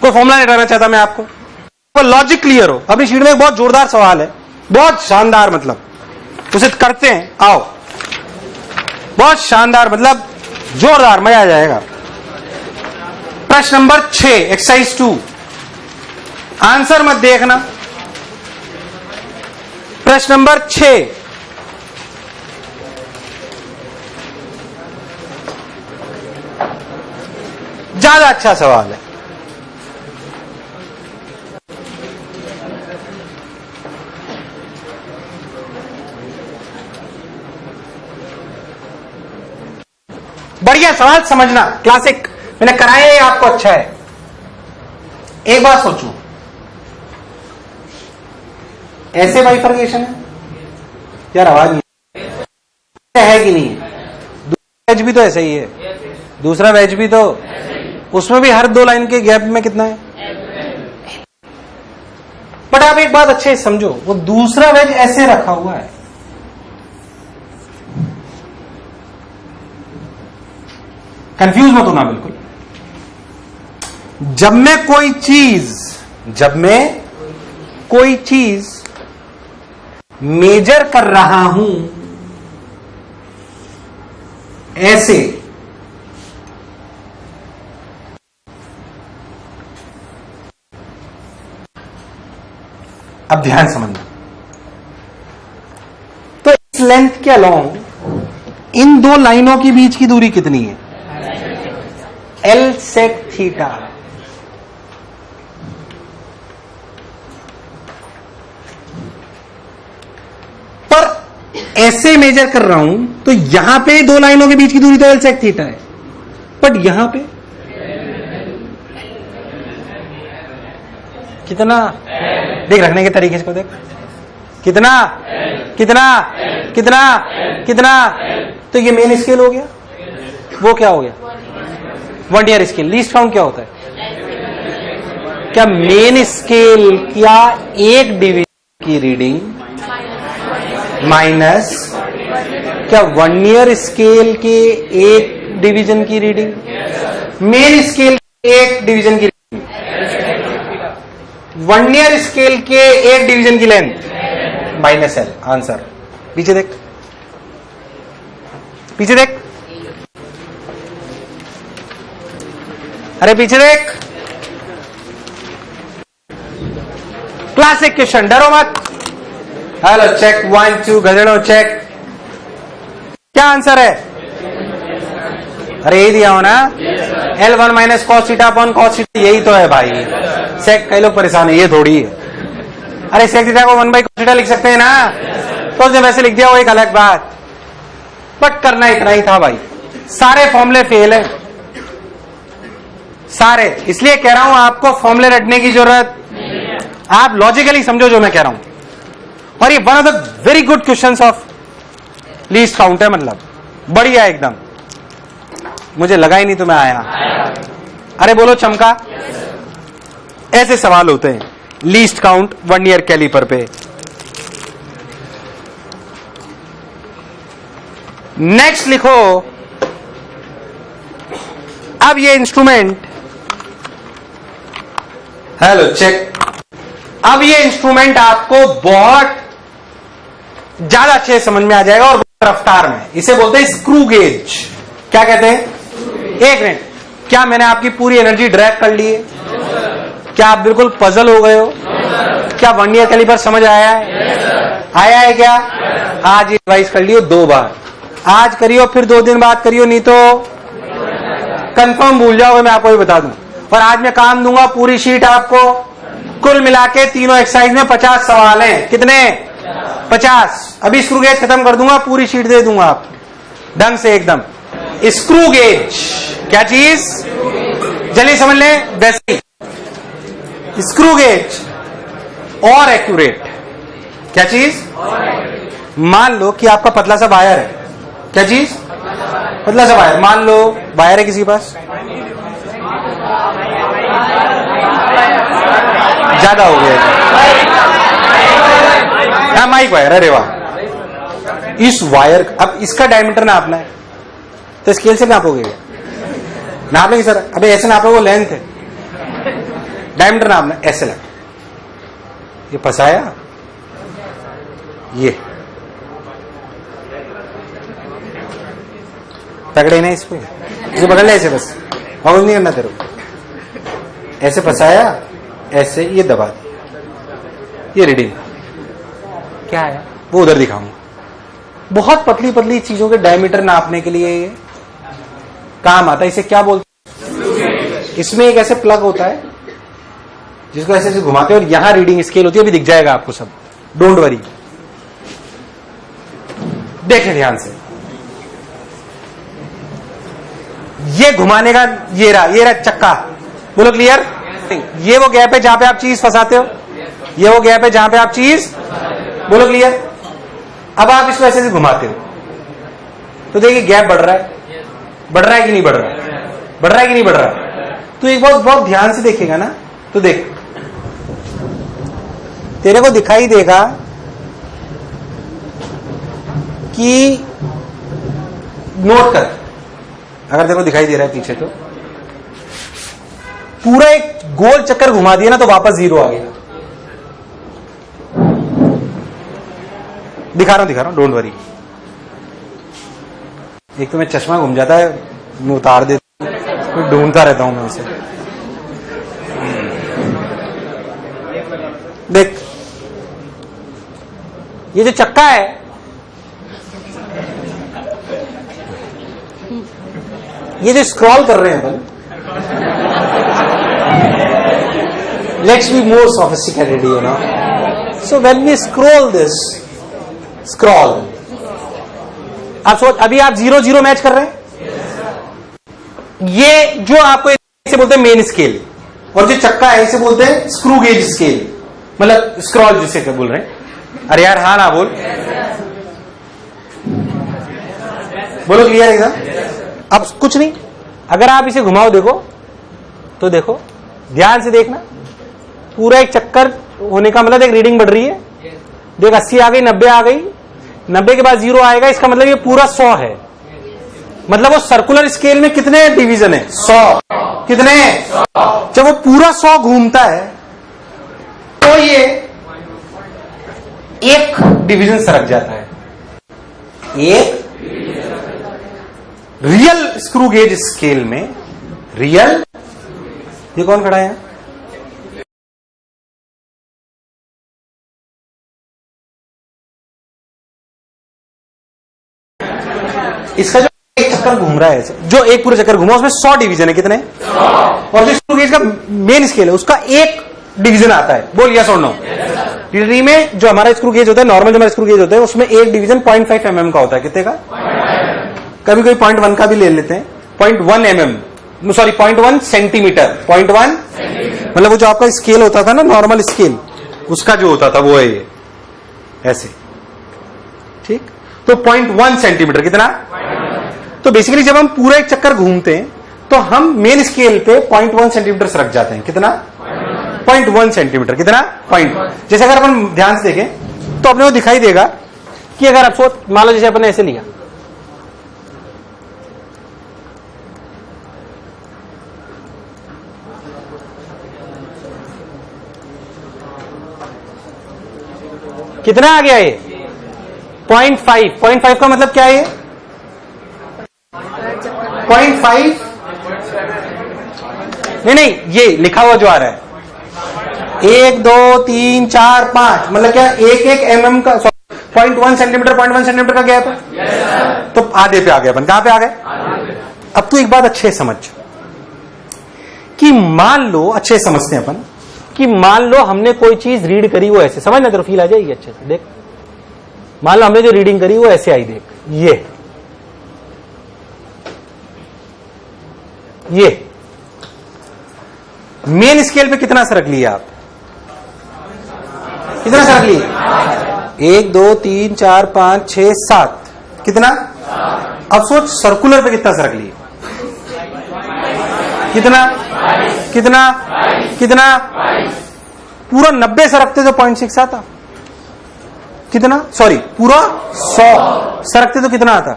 कोई फॉर्मूला नहीं डालना चाहता मैं आपको, तो लॉजिक क्लियर हो। अपनी शीट में एक बहुत जोरदार सवाल है, बहुत शानदार, मतलब उसे करते हैं, आओ, बहुत शानदार, मतलब जोरदार, मजा आ जाएगा। प्रश्न नंबर 6, एक्सरसाइज 2। आंसर मत देखना। प्रश्न नंबर 6, ज्यादा अच्छा सवाल है। बढ़िया सवाल, समझना, क्लासिक, मैंने कराया है, आपको अच्छा है। एक बात सोचो, ऐसे बाइफर्केशन है यार, आवाज नहीं है कि नहीं है? दूसरा वेज भी तो ऐसा ही है, दूसरा वेज भी तो, उसमें भी हर 2 लाइन के गैप में कितना है। बट आप एक बात अच्छे से समझो, वो दूसरा वेज ऐसे रखा हुआ है, कंफ्यूज मत होना बिल्कुल। जब मैं कोई चीज मेजर कर रहा हूं ऐसे, अब ध्यान समझना, तो इस लेंथ के अलोंग इन 2 लाइनों के बीच की दूरी कितनी है? L sec theta. पर ऐसे मेजर कर रहा हूं तो यहां पे 2 लाइनों के बीच की दूरी तो L sec थीटा है, बट यहां पे कितना? देख, रखने के तरीके को देख, कितना कितना कितना कितना, तो ये मेन स्केल हो गया, वो क्या हो गया? Vernier scale. लीस्ट काउंट क्या होता है? क्या मेन स्केल क्या एक डिवीजन की रीडिंग माइनस क्या वर्नियर स्केल के एक डिवीजन की रीडिंग? मेन स्केल के एक डिवीजन की रीडिंग, वर्नियर स्केल के एक डिवीजन की लेंथ माइनस L। आंसर पीछे देख, पीछे देख, अरे पीछे देख, क्लासिक क्वेश्चन, डरो मत। हेलो चेक, 1 2 गधेड़ो चेक। क्या आंसर है? अरे यही दिया हो ना, L1 minus cos theta upon cos theta, यही तो है भाई। सेक, कई लोग परेशान है, ये थोड़ी है। अरे सेक थीटा को 1 बाई कॉस थीटा लिख सकते हैं ना, तो उसने वैसे लिख दिया, वो एक अलग बात, बट करना इतना ही था भाई। सारे फॉर्मूले फेल है, सारे। इसलिए कह रहा हूं आपको फॉर्मूले रटने की जरूरत, आप लॉजिकली समझो जो मैं कह रहा हूं। और ये one of the very good questions of least count है, मतलब बढ़िया एकदम। मुझे लगा ही नहीं तुम्हें आया। अरे बोलो चमका। ऐसे सवाल होते हैं लीस्ट काउंट वर्नियर कैलिपर पे। नेक्स्ट लिखो, अब ये इंस्ट्रूमेंट, हेलो चेक, अब ये इंस्ट्रूमेंट आपको बहुत ज्यादा अच्छे समझ में आ जाएगा और रफ्तार में। इसे बोलते हैं स्क्रू गेज। क्या कहते हैं? एक मिनट, क्या मैंने आपकी पूरी एनर्जी ड्रैग कर ली है? क्या आप बिल्कुल पजल हो गए हो? क्या वर्नियर कैलिपर समझ आया है? आया है क्या? आज ये रिवाइज कर लियो 2 बार, आज करियो, फिर 2 दिन बाद करियो, नहीं तो कंफर्म भूल जाओगे, मैं आपको भी बता दूं। और आज मैं काम दूंगा, पूरी शीट आपको, कुल मिला के तीनों एक्सरसाइज में 50 सवाल हैं। कितने? 50। अभी स्क्रू गेज खत्म कर दूंगा, पूरी शीट दे दूंगा आप ढंग से एकदम। स्क्रू गेज क्या चीज? जल्दी समझ लें, वैसे स्क्रू गेज और एक्यूरेट क्या चीज? मान लो कि आपका पतला सा वायर है, क्या चीज? पतला सा वायर। मान लो वायर है किसी के पास, ज्यादा हो गया, हाँ माइक वायर, अरे वाह। इस वायर, अब इसका डायमीटर नापना है तो स्केल से नापोगे? नाप लेंगे सर, अबे ऐसे नापोगे, लेंथ है, डायमीटर नापना, ऐसे लग, ये फंसाया, ये पकड़े ना इसको, इसे पकड़ ले ऐसे, बस और नहीं करना तेरे को। ऐसे फंसाया, ऐसे ये दबा दिया, ये रीडिंग क्या है वो उधर दिखाऊंगा। बहुत पतली पतली चीजों के डायमीटर नापने के लिए ये काम आता है। इसे क्या बोलते हैं? इसमें एक ऐसे प्लग होता है जिसको ऐसे ऐसे घुमाते हैं और यहां रीडिंग स्केल होती है, अभी दिख जाएगा आपको सब, डोंट वरी। देखें ध्यान से, ये घुमाने का ये रहा चक्का, बोलो क्लियर। ये वो गैप है जहां पे आप चीज फंसाते हो, ये वो गैप है जहां पे आप चीज, बोलो क्लियर। अब आप इसको ऐसे से घुमाते हो तो देखिए गैप बढ़ रहा है, बढ़ रहा है कि नहीं बढ़ रहा है, बढ़ रहा है कि नहीं बढ़ रहा है। तो एक बहुत बहुत ध्यान से देखेगा ना तो देख, तेरे को दिखाई देगा कि नोट कर, अगर तेरे को दिखाई दे रहा है पीछे तो पूरा एक गोल चक्कर घुमा दिया ना तो वापस जीरो आ गया। दिखा रहा हूं, डोंट वरी। एक तो मैं चश्मा घूम जाता है, मैं उतार देता हूं, ढूंढता रहता हूं मैं उसे। देख, ये जो चक्का है ये जो स्क्रॉल कर रहे हैं अपन, let's be more sophisticated, you know. So when we scroll this, scroll, आप सोच, अभी आप 0-0 मैच कर रहे हैं। ये जो आपको इसे बोलते हैं मेन स्केल, और जो चक्का है इसे बोलते हैं स्क्रू गेज स्केल, मतलब स्क्रॉल जिसे क्या बोल रहे हैं। अरे यार हाँ ना बोल, बोलो क्लियर एकदम। अब कुछ नहीं, अगर आप इसे घुमाओ देखो तो देखो, ध्यान से देखना, पूरा एक चक्कर होने का मतलब एक रीडिंग बढ़ रही है। देख 80 आ गई, 90 आ गई, 90 के बाद 0 आएगा, इसका मतलब ये पूरा 100 है। मतलब वो सर्कुलर स्केल में कितने डिवीजन है? 100। कितने? जब वो पूरा 100 घूमता है तो ये एक डिवीजन सरक जाता है। एक रियल स्क्रू गेज स्केल में, रियल, ये कौन खड़ा है? इसका जो एक चक्कर घूम रहा है, जो एक पूरा चक्कर घूमा उसमें 100 डिवीजन है। कितने? 100। और जो स्क्रू गेज का मेन स्केल है उसका एक डिवीजन आता है। बोल यस और नो। ड्रिल में जो हमारा स्क्रू गेज होता है, नॉर्मल जो हमारा स्क्रू गेज होता है, उसमें एक डिवीजन 0.5 mm का होता है। कितने का? कभी कोई 0.1 का भी ले लेते हैं। 0.1 mm, सॉरी 0.1 सेंटीमीटर, 0.1 मतलब वो जो आपका स्केल होता था ना, नॉर्मल स्केल, उसका जो होता था वो है ये ऐसे, ठीक। तो 0.1 सेंटीमीटर, कितना? तो बेसिकली जब हम पूरा एक चक्कर घूमते हैं तो हम मेन स्केल पे 0.1 सेंटीमीटर से रख जाते हैं। कितना? 0.1 सेंटीमीटर। कितना? 0.1। जैसे अगर अपन ध्यान से देखें तो अपने को दिखाई देगा कि अगर आप सोच, मान लो जैसे अपन ने ऐसे लिया, कितना आ गया ये? 0.5। 0.5 का मतलब क्या है? 0.5 नहीं, ये लिखा हुआ जो आ रहा है 1 2 3 4 5, मतलब क्या? एक mm का 0.1 सेंटीमीटर, 0.1 सेंटीमीटर का गैप है। तो आधे पे आ गए अपन। कहां पे आ गए? अब तो एक बात अच्छे समझ, कि मान लो, अच्छे समझते हैं अपन, कि मान लो हमने कोई चीज रीड करी, वो ऐसे, समझना तेरे फील आ जाएगी अच्छे से। देख, मान लो हमने जो रीडिंग करी वो ऐसे आई। देख, ये मेन स्केल पे कितना सरक लिया आप? कितना सरक लिया? 1 2 3 4 5 6 7। कितना? अब सोच सर्कुलर पे कितना सरक लिया? कितना? कितना? कितना? पूरा 90 सरकते तो 0.6 आता। कितना? सॉरी, पूरा 100 सरकते तो कितना आता?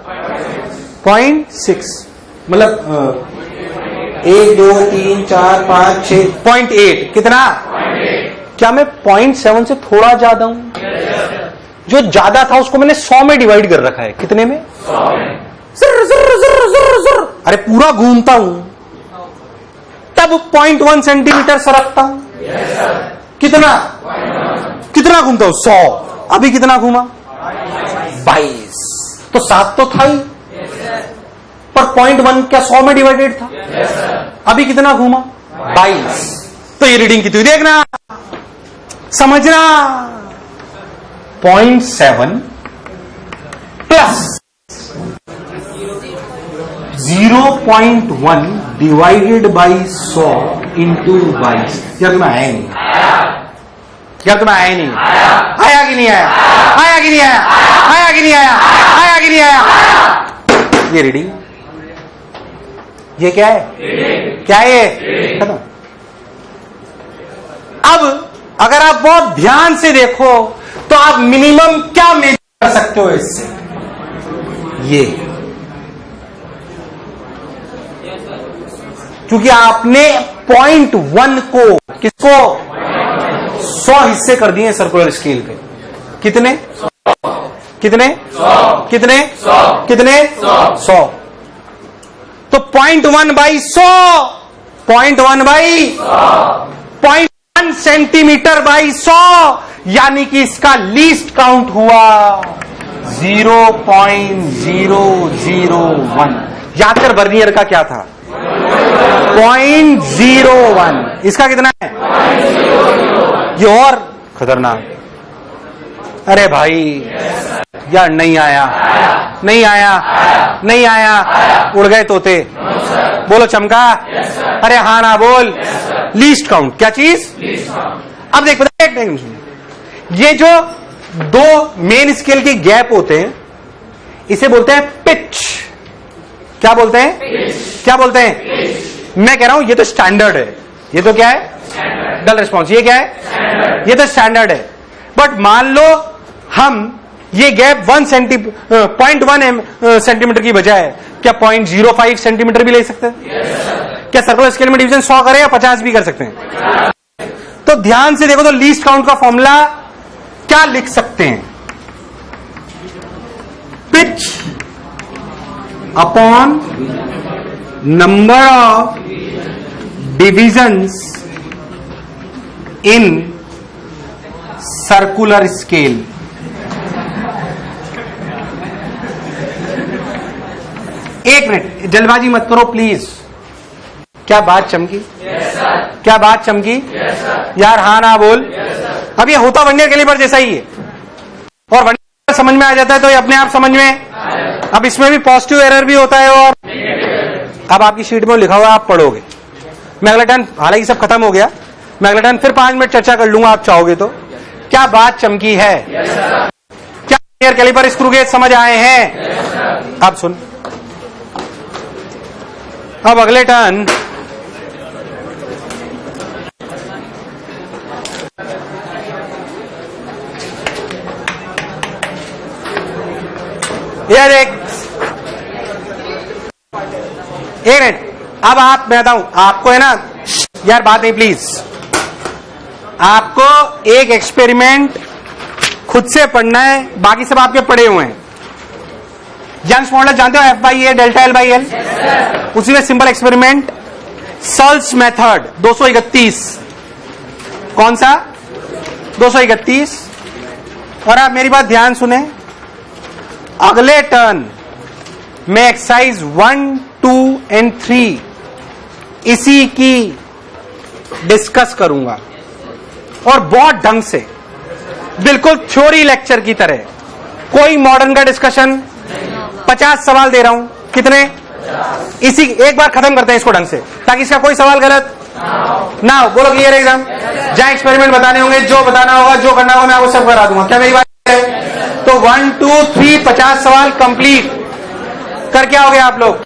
0.6। मतलब 1 2 3 4 5 6, 0.8। कितना? क्या मैं 0.7 से थोड़ा ज्यादा हूं? जो ज्यादा था उसको मैंने 100 में डिवाइड कर रखा है। कितने में? 100 में। ज़र ज़र ज़र ज़र ज़र, अरे पूरा घूमता हूं तब 0.1 सेंटीमीटर सरकता हूं। कितना? कितना घूमता हूं? 100। अभी कितना घूमा? 22। तो 7 तो था ही, पर 0.1 क्या 100 में डिवाइडेड था? अभी कितना घूमा? 22। तो ये रीडिंग कितनी देखना, समझना। 0.7 प्लस 0.1 डिवाइडेड बाई 100 इंटू 22। यार तुम्हें आया नहीं? यार तुम्हें आया नहीं? आया कि नहीं आया? आया कि नहीं आया? आया कि नहीं आया? आया कि नहीं आया? ये रीडिंग, ये क्या है? क्या है ये? खत्म। अब अगर आप बहुत ध्यान से देखो तो आप मिनिमम क्या मेजर कर सकते हो इससे? ये, क्योंकि आपने 0.1 को, किसको? 100 हिस्से कर दिए सर्कुलर स्केल पे। कितने? कितने? कितने? कितने? 100। तो 0.1 बाई 100, 0.1 बाई 0.1 सेंटीमीटर बाई 100, यानी कि इसका लीस्ट काउंट हुआ 0.001। याद कर वर्नियर का क्या था? 0.01। इसका कितना है? ये और खतरनाक। अरे भाई यार नहीं आया, नहीं आया, नहीं आया, उड़ गए तोते। बोलो चमका। अरे हाँ ना बोल। लीस्ट काउंट क्या चीज? अब देख ये जो दो मेन स्केल के गैप होते हैं इसे बोलते हैं पिच। क्या बोलते हैं? क्या बोलते हैं? मैं कह रहा हूं ये तो स्टैंडर्ड है। ये तो क्या है? डल रिस्पॉन्स। ये क्या है? ये तो स्टैंडर्ड है। बट मान लो हम ये गैप 0.1 सेंटीमीटर की बजाय क्या 0.05 सेंटीमीटर भी ले सकते हैं? क्या सर्कुलर स्केल में डिवीजन 100 करें या 50 भी कर सकते हैं? तो ध्यान से देखो तो लीस्ट काउंट का फॉर्मूला क्या लिख सकते हैं? Pitch upon number of divisions in circular scale. एक मिनट जल्दबाजी मत करो प्लीज। क्या बात चमकी? क्या बात चमकी? यार हाँ ना बोल। अब ये होता वर्नियर कैलिपर जैसा ही है और वर्नियर समझ में आ जाता है तो ये अपने आप समझ में। अब इसमें भी पॉजिटिव एरर भी होता है और अब आपकी शीट में लिखा हुआ आप पढ़ोगे। मैं अगला टाइम, हालांकि सब खत्म हो गया, मैं अगला टाइम फिर 5 मिनट चर्चा कर लूंगा आप चाहोगे तो। क्या बात चमकी है? क्या वर्नियर कैलिपर स्क्रू गेज समझ आए हैं? अब सुन, अब अगले टर्न यार एक मिनट। अब आप, मैं बताऊं आपको है ना यार, बात नहीं प्लीज। आपको एक एक्सपेरिमेंट खुद से पढ़ना है, बाकी सब आपके पढ़े हुए हैं। यंग्स मॉडल जानते हो? F/A delta L/L। उसी में सिंपल एक्सपेरिमेंट सॉल्व्स मेथड 231। कौन सा? 231। और आप मेरी बात ध्यान सुने, अगले टर्न में एक्सरसाइज 1, 2 एंड 3 इसी की डिस्कस करूंगा और बहुत ढंग से, बिल्कुल थ्योरी लेक्चर की तरह। कोई मॉडर्न का डिस्कशन। 50 सवाल दे रहा हूं। कितने? इसी एक बार खत्म करते हैं इसको ढंग से ताकि इसका कोई सवाल गलत ना हो। बोलो क्लियर एग्जाम। जहां एक्सपेरिमेंट बताने होंगे, जो बताना होगा, जो करना होगा, मैं आपको सब करा दूंगा। क्या मेरी बात है? तो 1, 2, 3 50 सवाल कंप्लीट करके आओगे आप लोग।